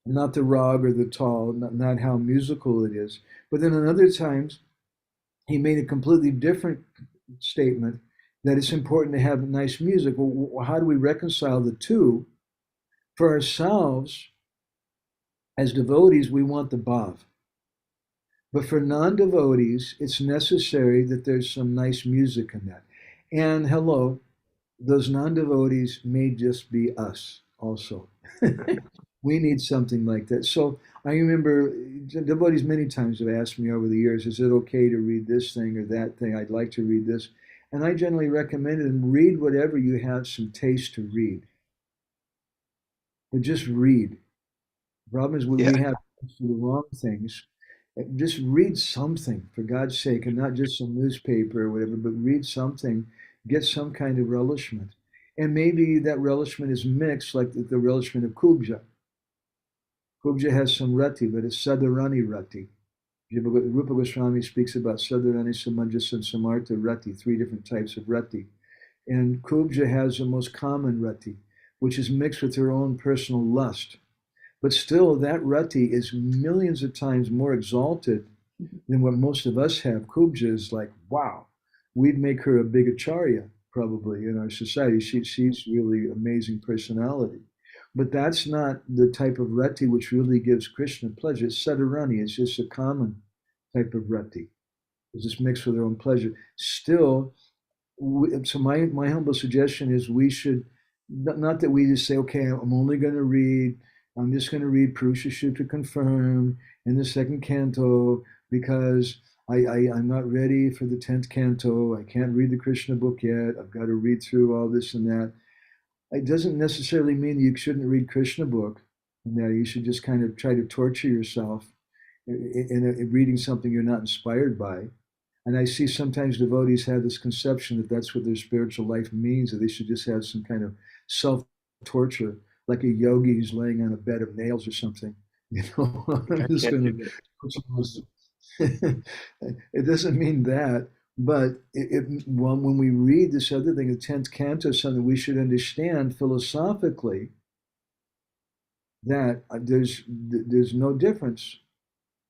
not the rag or the tal, not how musical it is. But then on other times, he made a completely different statement that it's important to have nice music. Well, how do we reconcile the two? For ourselves, as devotees, we want the bhav. But for non-devotees, it's necessary that there's some nice music in that. And hello, those non-devotees may just be us also. We need something like that. So I remember devotees many times have asked me over the years, is it okay to read this thing or that thing? I'd like to read this. And I generally recommend it, and read whatever you have some taste to read. But just read. The problem is we have the wrong things. Just read something, for God's sake, and not just some newspaper or whatever, but read something, get some kind of relishment. And maybe that relishment is mixed, like the relishment of Kubja. Kubja has some rati, but it's Sadharani rati. Rupa Goswami speaks about Sadharani, Samanjasa, and Samartha rati, 3 different types of rati. And Kubja has the most common rati, which is mixed with her own personal lust. But still, that rati is millions of times more exalted than what most of us have. Kubja is like, wow, we'd make her a big acharya, probably in our society. She's really amazing personality. But that's not the type of rati which really gives Krishna pleasure. It's sadarani. It's just a common type of rati. It's just mixed with their own pleasure. Still, so my humble suggestion is we should, not that we just say, okay, I'm just going to read Purusha Sutta confirmed in the second canto because I'm not ready for the 10th canto. I can't read the Krishna book yet. I've got to read through all this and that. It doesn't necessarily mean that you shouldn't read Krishna book, and that you should just kind of try to torture yourself in reading something you're not inspired by. And I see sometimes devotees have this conception that that's what their spiritual life means, that they should just have some kind of self-torture, like a yogi who's laying on a bed of nails or something. You know, I'm just going to. It doesn't mean that, but when we read this other thing, the 10th canto, something we should understand philosophically that there's no difference,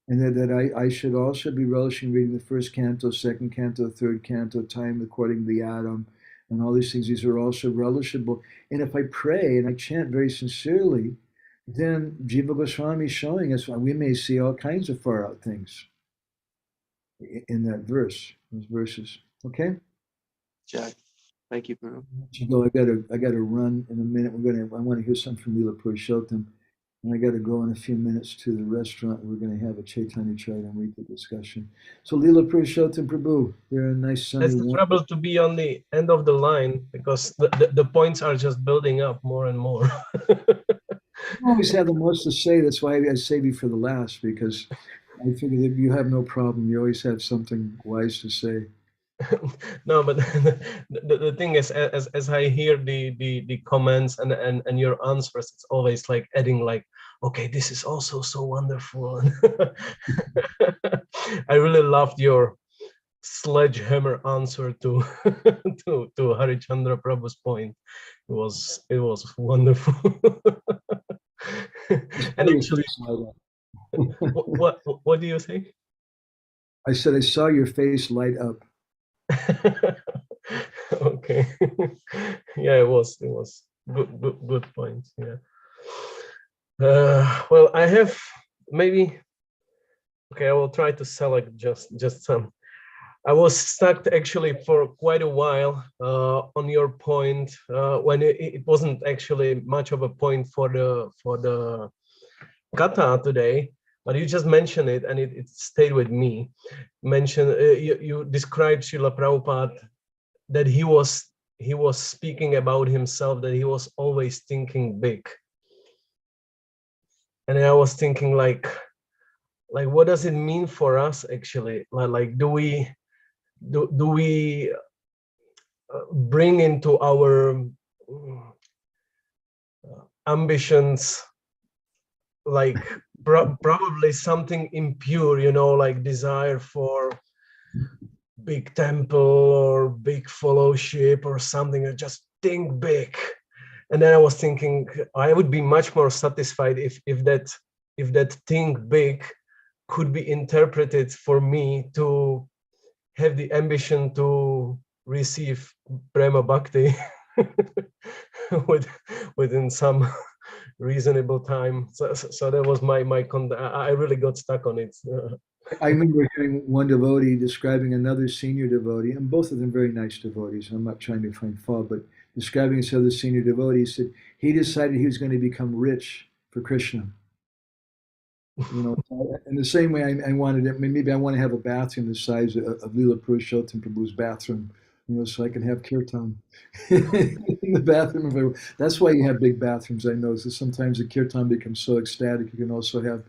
and that I should also be relishing reading the first canto, second canto, third canto, time according to the atom, and all these things. These are also relishable. And if I pray and I chant very sincerely, then Jiva Goswami is showing us we may see all kinds of far out things in that verse, those verses. Okay? Jack, thank you, Prabhu. I gotta run in a minute. I want to hear something from Leela Purushottam, and I gotta go in a few minutes to the restaurant. We're gonna have a Chaitanya Charitamrita discussion. So Leela Purushottam Prabhu, you're a nice sunny. It's the trouble to be on the end of the line because the points are just building up more and more. You always have the most to say. That's why I save you for the last, because I figure that you have no problem. You always have something wise to say. No, but the thing is, as I hear the comments and your answers, it's always like adding like, okay, this is also so wonderful. I really loved your sledgehammer answer to to Harichandra Prabhu's point. It was wonderful. And actually, what do you think? I said I saw your face light up. Okay. Yeah, it was good point. Yeah. Well, I have maybe. Okay, I will try to select just some. I was stuck actually for quite a while on your point when it wasn't actually much of a point for the kata today, but you just mentioned it and it stayed with me. You described Srila Prabhupada that he was speaking about himself, that he was always thinking big, and I was thinking like what does it mean for us actually? Like do we bring into our ambitions like probably something impure, you know, like desire for big temple or big fellowship or something, or just think big. And then I was thinking I would be much more satisfied if that think big could be interpreted for me to have the ambition to receive Prema Bhakti within some reasonable time. So that was my I really got stuck on it. I remember hearing one devotee describing another senior devotee, and both of them very nice devotees. I'm not trying to find fault, but describing this other senior devotee, he said he decided he was going to become rich for Krishna. You know, in the same way I wanted it, maybe I want to have a bathroom the size of Leela Purushottam Prabhu's bathroom, you know, so I can have kirtan in the bathroom. That's why you have big bathrooms, I know, so sometimes the kirtan becomes so ecstatic, you can also have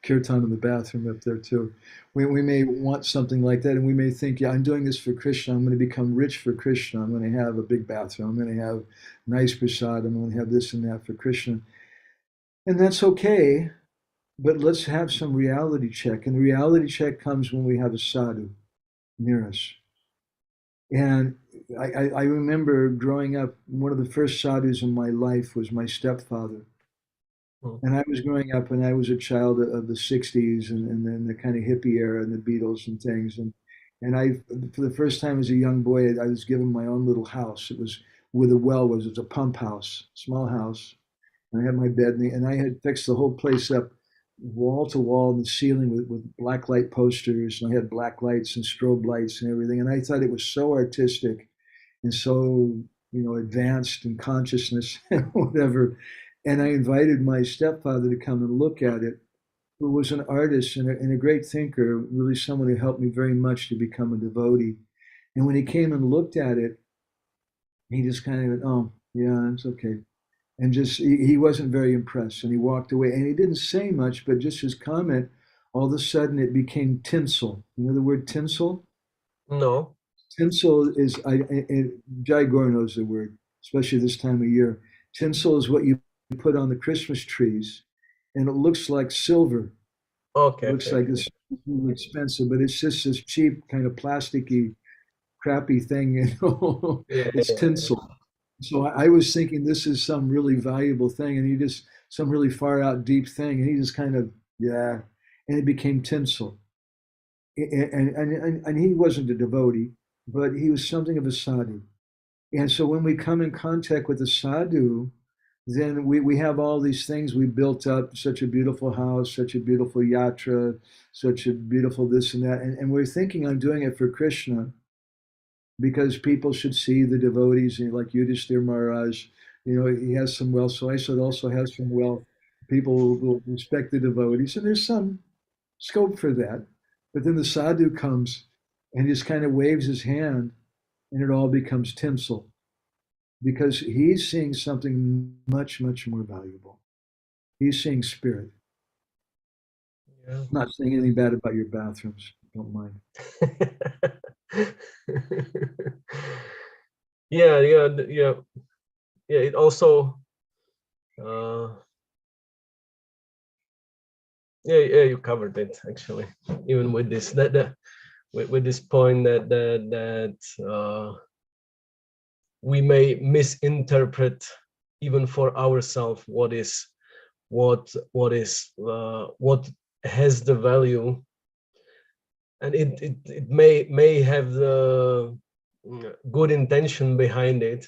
kirtan in the bathroom up there too. We may want something like that, and we may think, yeah, I'm doing this for Krishna, I'm going to become rich for Krishna, I'm going to have a big bathroom, I'm going to have nice prasad, I'm going to have this and that for Krishna. And that's okay. But let's have some reality check. And the reality check comes when we have a sadhu near us. And I remember growing up, one of the first sadhus in my life was my stepfather. And I was growing up and I was a child of the 60s and then the kind of hippie era and the Beatles and things. And And for the first time as a young boy, I was given my own little house. It was where the well was. It was a pump house, small house. And I had my bed, and I had fixed the whole place up, wall to wall, and the ceiling with black light posters. And I had black lights and strobe lights and everything. And I thought it was so artistic and so, advanced in consciousness and whatever. And I invited my stepfather to come and look at it, who was an artist and a great thinker, really someone who helped me very much to become a devotee. And when he came and looked at it, he just kind of went, oh, yeah, it's okay. And just, he wasn't very impressed, and he walked away. And he didn't say much, but just his comment, all of a sudden it became tinsel. You know the word tinsel? No. Tinsel is, Jai Gore knows the word, especially this time of year. Tinsel is what you put on the Christmas trees, and it looks like silver. Okay. It looks like it's really expensive, but it's just this cheap kind of plasticky, crappy thing, It's tinsel. So I was thinking this is some really valuable thing, and he just, some really far out deep thing, and he just kind of, yeah, and it became tinsel. And he wasn't a devotee, but he was something of a sadhu. And so when we come in contact with a sadhu, then we have all these things we built up, such a beautiful house, such a beautiful yatra, such a beautiful this and that. And we're thinking I'm doing it for Krishna because people should see the devotees, like Yudhishthira Maharaj, he has some wealth, so I should also have some wealth. People will respect the devotees, and there's some scope for that. But then the sadhu comes and just kind of waves his hand, and it all becomes tinsel, because he's seeing something much, much more valuable. He's seeing spirit. Yeah. I'm not saying anything bad about your bathrooms. Don't mind. Yeah. It also, you covered it actually. Even with this, with this point that we may misinterpret even for ourselves what has the value, and it may have the good intention behind it,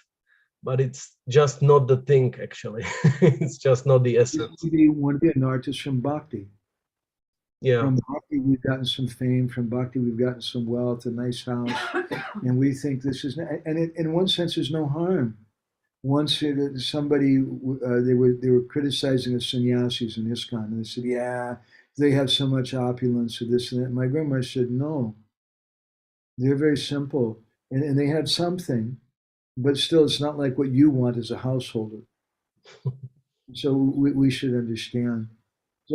but it's just not the thing actually. It's just not the essence. You want to be an artist from bhakti. Yeah. From bhakti, we've gotten some fame. From bhakti, we've gotten some wealth, a nice house, and we think this is. And in one sense, there's no harm. Once somebody they were criticizing the sannyasis in ISKCON, and they said, "Yeah, they have so much opulence or this and that." My grandma said, "No, they're very simple, and they have something, but still, it's not like what you want as a householder." So we should understand.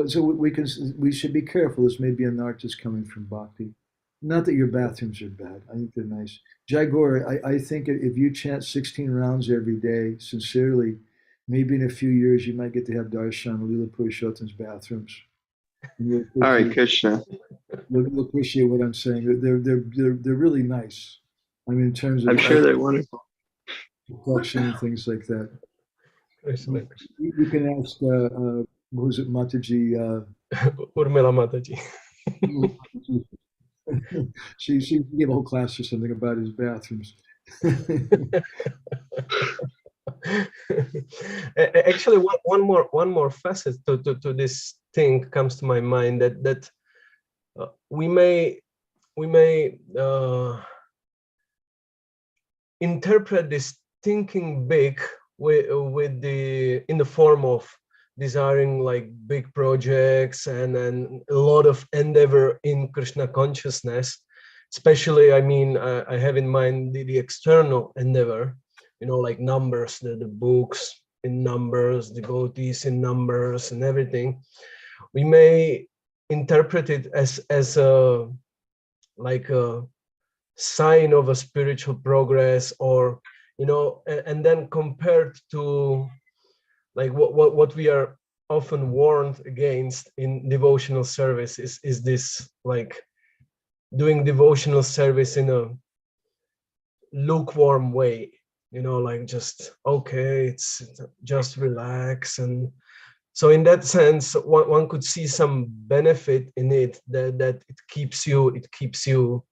So we should be careful. This may be an artist coming from bhakti. Not that your bathrooms are bad. I think they're nice. Jai Gore, I think if you chant 16 rounds every day, sincerely, maybe in a few years you might get to have darshan of Lila Purushottam's bathrooms. Hare Krishna. You'll appreciate what I'm saying. They're really nice. I mean, in terms of, I'm sure they're wonderful. Reflection and things like that. You can ask, who's it, Mataji? Urmila Mataji. She gave a whole class or something about his bathrooms. Actually, one more facet to this thing comes to my mind, that we may interpret this thinking big in the form of desiring like big projects and a lot of endeavor in Krishna consciousness. Especially, I mean, I have in mind the external endeavor, like numbers, the books in numbers, devotees in numbers, and everything. We may interpret it as a sign of a spiritual progress, or and then compared to like what we are often warned against in devotional service is this, like doing devotional service in a lukewarm way, like just okay, it's just relax. And so in that sense, one could see some benefit in it, that it keeps you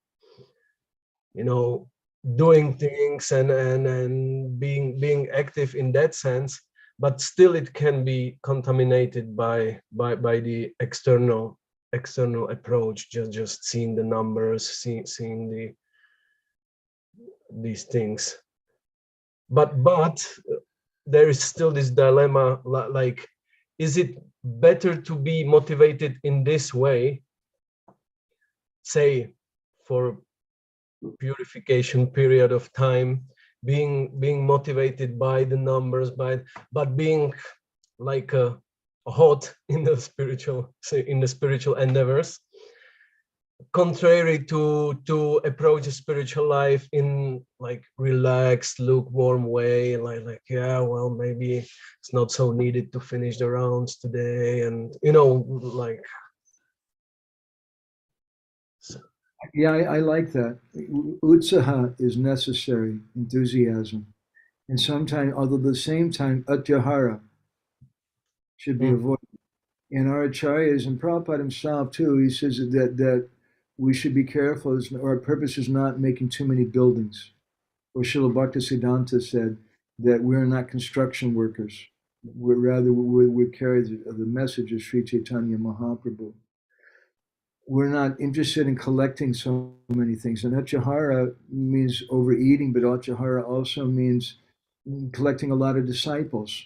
doing things and being active in that sense, but still it can be contaminated by the external approach, just seeing the numbers, seeing these things. But there is still this dilemma, like, is it better to be motivated in this way, say for purification period of time, being motivated by the numbers, but being like hot in the spiritual endeavors, contrary to approach a spiritual life in like relaxed, lukewarm way, like yeah, well, maybe it's not so needed to finish the rounds today, and like. Yeah, I like that. Utsaha is necessary, enthusiasm. And sometimes, although at the same time, atyahara should be avoided. And our acharyas, and Prabhupada himself too, he says that we should be careful. Our purpose is not making too many buildings. Or Srila Bhaktisiddhanta said that we're not construction workers. We carry the message of Sri Chaitanya Mahaprabhu. We're not interested in collecting so many things. And atyahara means overeating, but atyahara also means collecting a lot of disciples,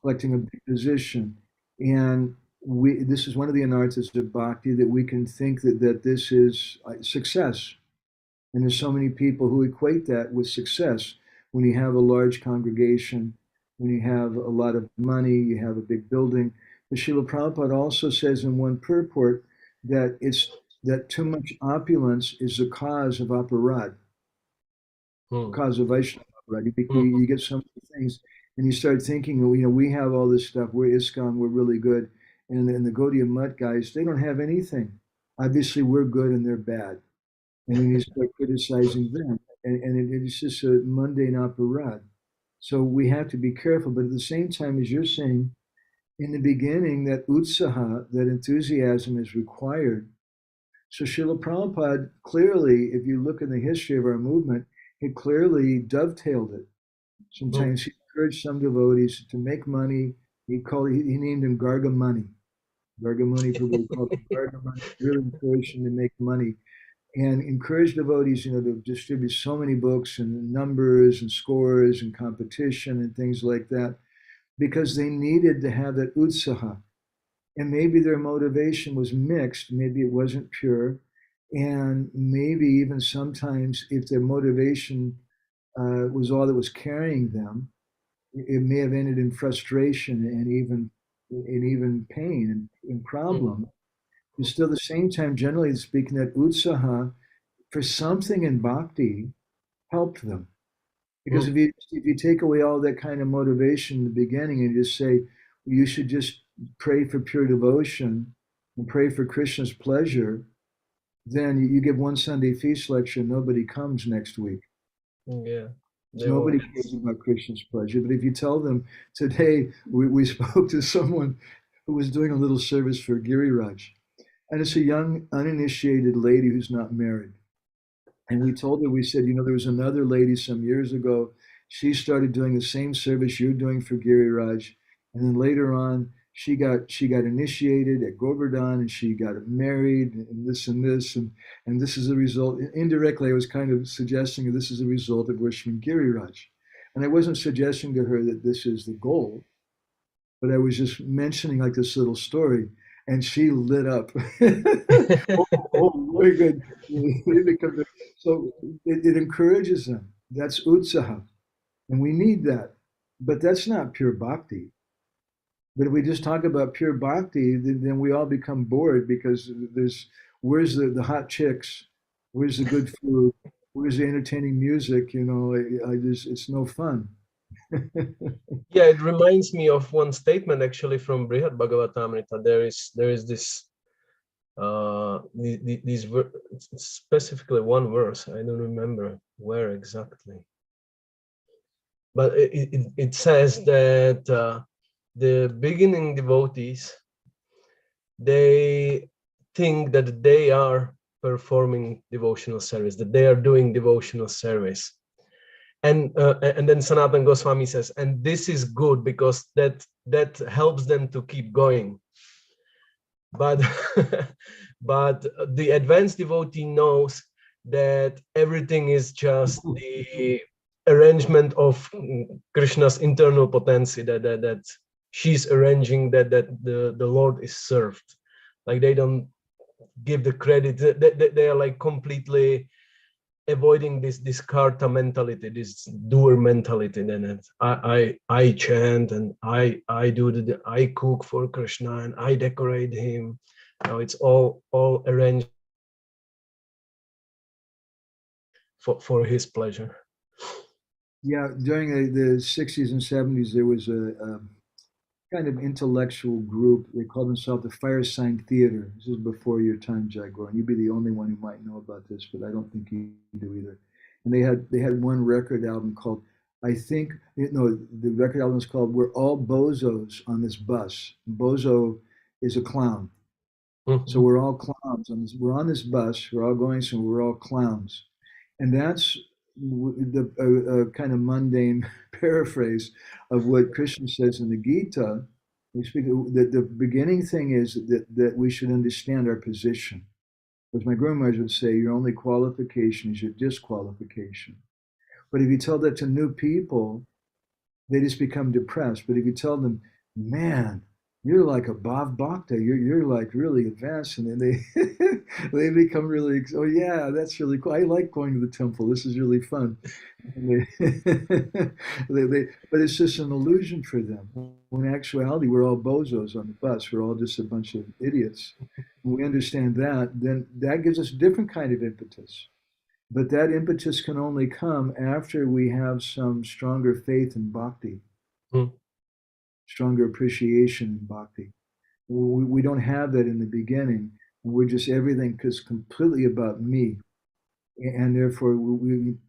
collecting a big position. And this is one of the anarthas of bhakti, that we can think that this is success. And there's so many people who equate that with success. When you have a large congregation, when you have a lot of money, you have a big building. But Srila Prabhupada also says in one purport that too much opulence is the cause of aparad, cause of Vaishnava aparad. You get so many things, and you start thinking, we have all this stuff. We're ISKCON, we're really good, and the Gaudiya Mutt guys, they don't have anything. Obviously, we're good and they're bad, and then you start criticizing them, and it's just a mundane aparad. So we have to be careful, but at the same time, as you're saying, in the beginning, that utsaha, that enthusiasm is required. So Srila Prabhupada clearly, if you look in the history of our movement, he clearly dovetailed it. Sometimes he encouraged some devotees to make money. He named him Gargamuni. Gargamuni Prabhu called him Gargamuni, really encouraged him to make money. And encouraged devotees, to distribute so many books and numbers and scores and competition and things like that, because they needed to have that utsaha. And maybe their motivation was mixed, maybe it wasn't pure, and maybe even sometimes if their motivation was all that was carrying them, it may have ended in frustration and even pain and problem. But still at the same time, generally speaking, that utsaha for something in bhakti helped them. Because if you take away all that kind of motivation in the beginning and just say, you should just pray for pure devotion and pray for Krishna's pleasure, then you give one Sunday feast lecture, nobody comes next week. Yeah. Nobody cares about Krishna's pleasure. But if you tell them, today we spoke to someone who was doing a little service for Giriraj, and it's a young uninitiated lady who's not married. And we told her, we said, there was another lady some years ago, she started doing the same service you're doing for Giriraj. And then later on, she got initiated at Govardhan, and she got married, and this and this, and this is a result. Indirectly, I was kind of suggesting that this is a result of worshiping Giriraj. And I wasn't suggesting to her that this is the goal, but I was just mentioning like this little story. And she lit up. Very good. So it encourages them. That's utsaha. And we need that. But that's not pure bhakti. But if we just talk about pure bhakti, then we all become bored, because where's the hot chicks? Where's the good food? Where's the entertaining music? It's no fun. Yeah, it reminds me of one statement actually from Brihad Bhagavatamrita. There is this specifically one verse. I don't remember where exactly, but it says that the beginning devotees, they think that they are performing devotional service, that they are doing devotional service. And then Sanatana Goswami says, and this is good because that helps them to keep going. But but the advanced devotee knows that everything is just the arrangement of Krishna's internal potency, that she's arranging, that the Lord is served. Like they don't give the credit, they are like completely avoiding this karta mentality, this doer mentality. Then I chant and I cook for Krishna and I decorate him. Now it's all arranged for his pleasure. Yeah, during the 60s and 70s, there was a kind of intellectual group. They called themselves the Firesign Theater. This is before your time, Jagoran. You'd be the only one who might know about this, but I don't think you do either. And they had one record album called, the record album is called "We're All Bozos on This Bus." Bozo is a clown. So we're all clowns on this. We're on this bus. We're all going somewhere. We're all clowns, and that's the kind of mundane paraphrase of what Krishna says in the Gita. We speak that the beginning thing is that we should understand our position. As my Guru Maharaj would say, your only qualification is your disqualification. But if you tell that to new people, they just become depressed. But if you tell them, man, you're like a Bhav Bhakta, you're like really advanced, and then they become really, oh yeah, that's really cool. I like going to the temple. This is really fun. But it's just an illusion for them. When in actuality, we're all bozos on the bus. We're all just a bunch of idiots. When we understand that, then that gives us a different kind of impetus. But that impetus can only come after we have some stronger faith in bhakti. Stronger appreciation in bhakti. We don't have that in the beginning. We're just, everything is completely about me. And therefore,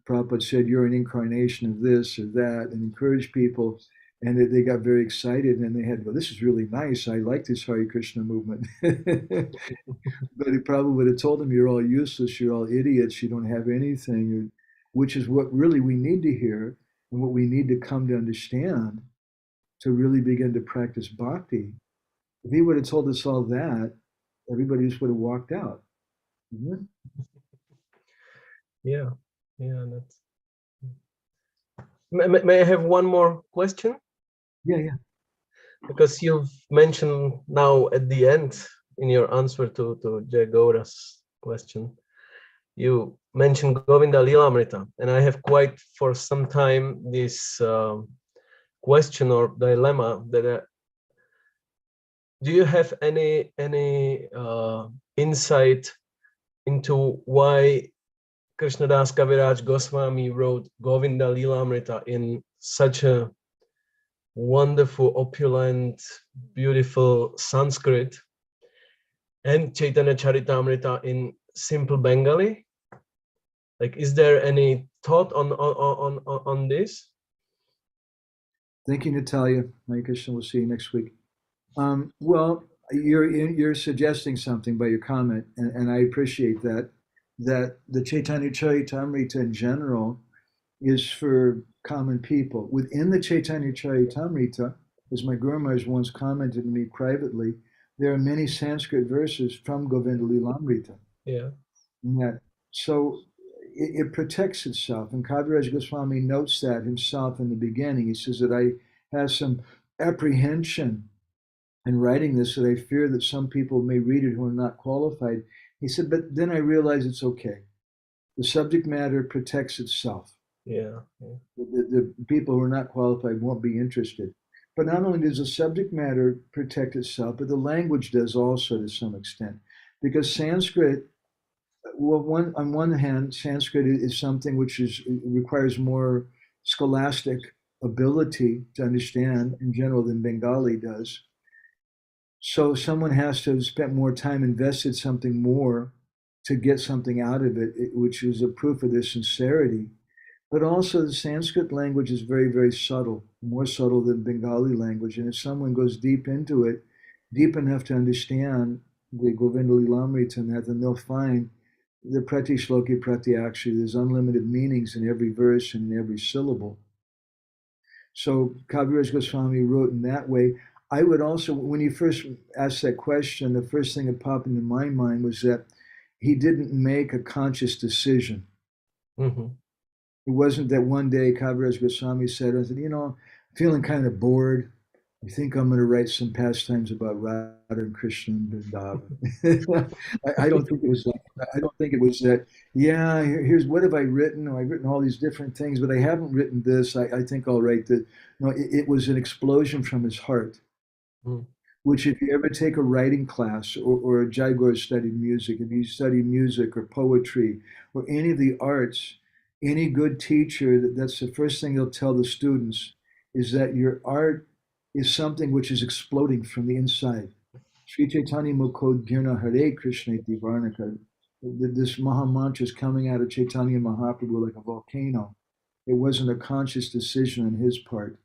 Prabhupada said, you're an incarnation of this or that, and encouraged people. And they got very excited, and they had to go, this is really nice. I like this Hare Krishna movement. But he probably would have told them, you're all useless, you're all idiots, you don't have anything, which is what really we need to hear and what we need to come to understand to really begin to practice bhakti. If he would have told us all that, everybody just would have walked out. Mm-hmm. Yeah, that's. May I have one more question? Yeah. Because you've mentioned now at the end in your answer to Jagora's question, you mentioned Govinda Lilamrita, and I have quite for some time this question or dilemma that do you have any insight into why Krishnadas Kaviraj Goswami wrote Govinda Lilamrita in such a wonderful, opulent, beautiful Sanskrit, and Chaitanya Charitamrita in simple Bengali? Like, is there any thought on this? Thank you, Natalia. Hare Krishna. We'll see you next week. Well, you're suggesting something by your comment, and I appreciate that the Chaitanya Charitamrita in general is for common people. Within the Chaitanya Charitamrita, as my Guru Maharaj once commented to me privately, there are many Sanskrit verses from Govinda Lilamrita. Yeah. So it protects itself. And Kaviraj Goswami notes that himself in the beginning. He says that I have some apprehension in writing this, that I fear that some people may read it who are not qualified. He said, but then I realize it's okay. The subject matter protects itself. Yeah. The people who are not qualified won't be interested. But not only does the subject matter protect itself, but the language does also to some extent. Because Sanskrit, well, on one hand, Sanskrit is something which requires more scholastic ability to understand in general than Bengali does. So someone has to have spent more time, invested something more to get something out of it, which is a proof of their sincerity. But also the Sanskrit language is very, very subtle, more subtle than Bengali language. And if someone goes deep into it, deep enough to understand the Govinda Lilamrita and that, then they'll find the prati shloki prati akshi, there's unlimited meanings in every verse and in every syllable. So Kaviraj Goswami wrote in that way. I would also, when you first asked that question, the first thing that popped into my mind was that he didn't make a conscious decision. Mm-hmm. It wasn't that one day Kaviraj Goswami said, I'm feeling kind of bored. I think I'm going to write some pastimes about Radha and Krishna and Vrindavan. I don't think it was that. I don't think it was that. Yeah, here's what have I written? I've written all these different things, but I haven't written this. I think I'll write that. No, it was an explosion from his heart. Mm. Which, if you ever take a writing class, or Jaigor studied music, if you study music or poetry or any of the arts, any good teacher, that's the first thing they'll tell the students, is that your art is something which is exploding from the inside. Sri Chaitanya Mukod Girna Hare Krishna Iti Varnaka. This Maha Mantra is coming out of Chaitanya Mahaprabhu like a volcano. It wasn't a conscious decision on his part.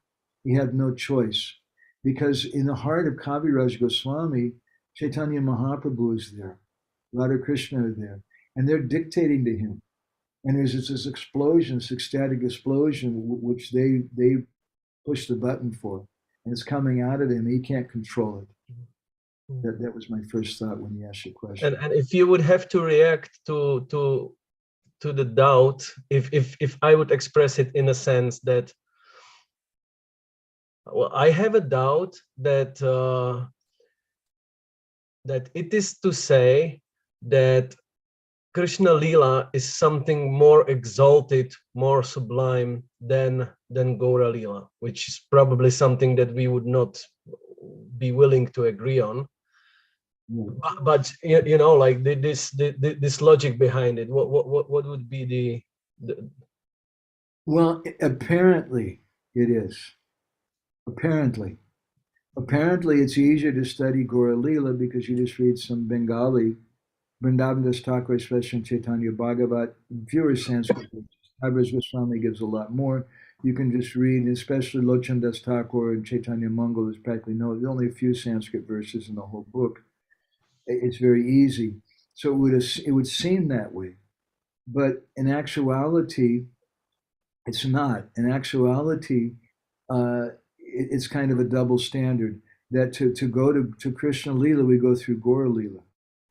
He had no choice. Because in the heart of Kaviraj Goswami, Chaitanya Mahaprabhu is there. Radha Krishna are there. And they're dictating to him. And there's this explosion, this ecstatic explosion, which they push the button for. And it's coming out of him. He can't control it. That was my first thought when you asked your question. And if you would have to react to the doubt, if I would express it in a sense that, well, I have a doubt that that it is to say that Krishna Lila is something more exalted, more sublime than Gaura Lila, which is probably something that we would not be willing to agree on. But like this logic behind it, what would be the Well, apparently it is. Apparently it's easier to study Gaura Lila because you just read some Bengali, Vrindavan Das Thakur, especially Chaitanya Bhagavat, fewer Sanskrit. Kaviraj Goswami gives a lot more. You can just read, especially Lochan Das Thakur and Chaitanya Mangal is practically there's only a few Sanskrit verses in the whole book. It's very easy. So it would seem that way. But in actuality, it's not. In actuality, it's kind of a double standard that to go to Krishna Lila, we go through Gaura Lila.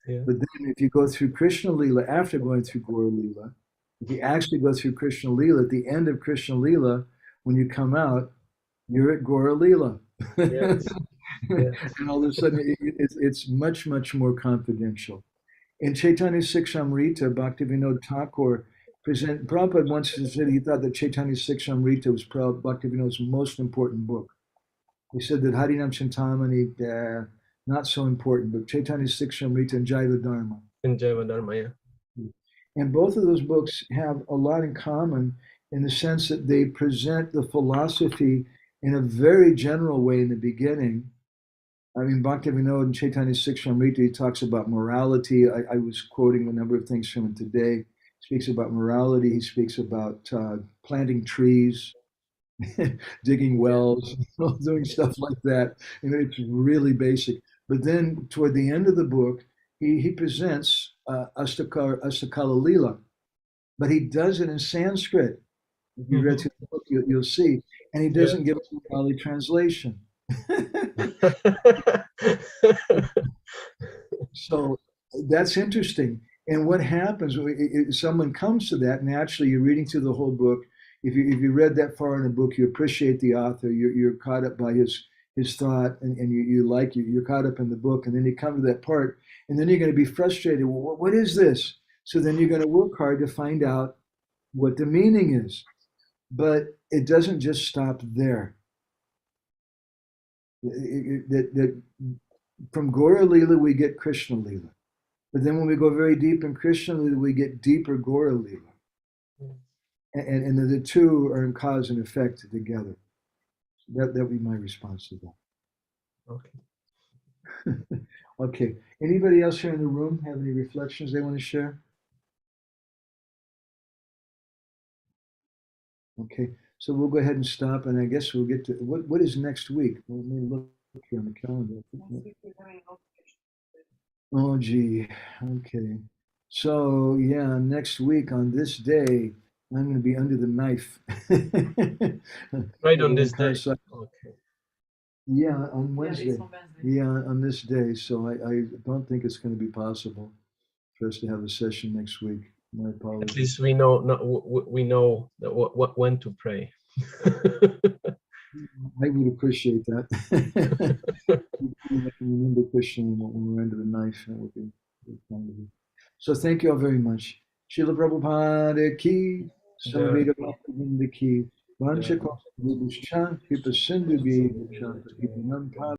Yeah. But then if you go through Krishna Lila after going through Gaura Lila, if you actually go through Krishna Lila, at the end of Krishna Lila, when you come out, you're at Gaura Lila. Yes. Yes. And all of a sudden, it's much, much more confidential. In Chaitanya Sikshamrita, Bhaktivinoda Thakur Prabhupada once said he thought that Chaitanya Sikshamrita was Bhaktivinoda's most important book. He said that Harinam Chintamani, not so important, but Chaitanya Sikshamrita and Jaiva Dharma. In Jaiva Dharma, yeah. And both of those books have a lot in common in the sense that they present the philosophy in a very general way in the beginning. I mean, Bhaktivinoda and Chaitanya Sikshamrita, he talks about morality. I was quoting a number of things from him today. He speaks about morality. He speaks about planting trees, digging wells, doing stuff like that. It's really basic. But then toward the end of the book, he presents Astakala Lila, but he does it in Sanskrit. If you read through the book, you'll see. And he doesn't give us a Bengali translation. So that's interesting. And what happens if someone comes to that? Naturally, you're reading through the whole book. If you read that far in the book, you appreciate the author. You're caught up by his thought, and you're caught up in the book. And then you come to that part, and then you're going to be frustrated. Well, what is this? So then you're going to work hard to find out what the meaning is. But it doesn't just stop there. From Gaura Lila, we get Krishna Lila. But then when we go very deep in Krishna Lila, we get deeper Gaura Lila. And the two are in cause and effect together. That would be my response to that. Okay. Okay. Anybody else here in the room have any reflections they want to share? Okay. So we'll go ahead and stop, and I guess we'll get to what is next week. Let me look here on the calendar. Oh, gee. Okay. So yeah, next week on this day, I'm going to be under the knife. Right on this day. Okay. Yeah, on Wednesday. Yeah, on this day. So I don't think it's going to be possible for us to have a session next week. My apologies. At least we know that what when to pray. I would appreciate that. Remember Krishna when we're under the knife. That would be kind of it. So thank you all very much. Srila Prabhupada ki, Samaveda Bhaktivinoda ki, Vancha Kripa Sindhu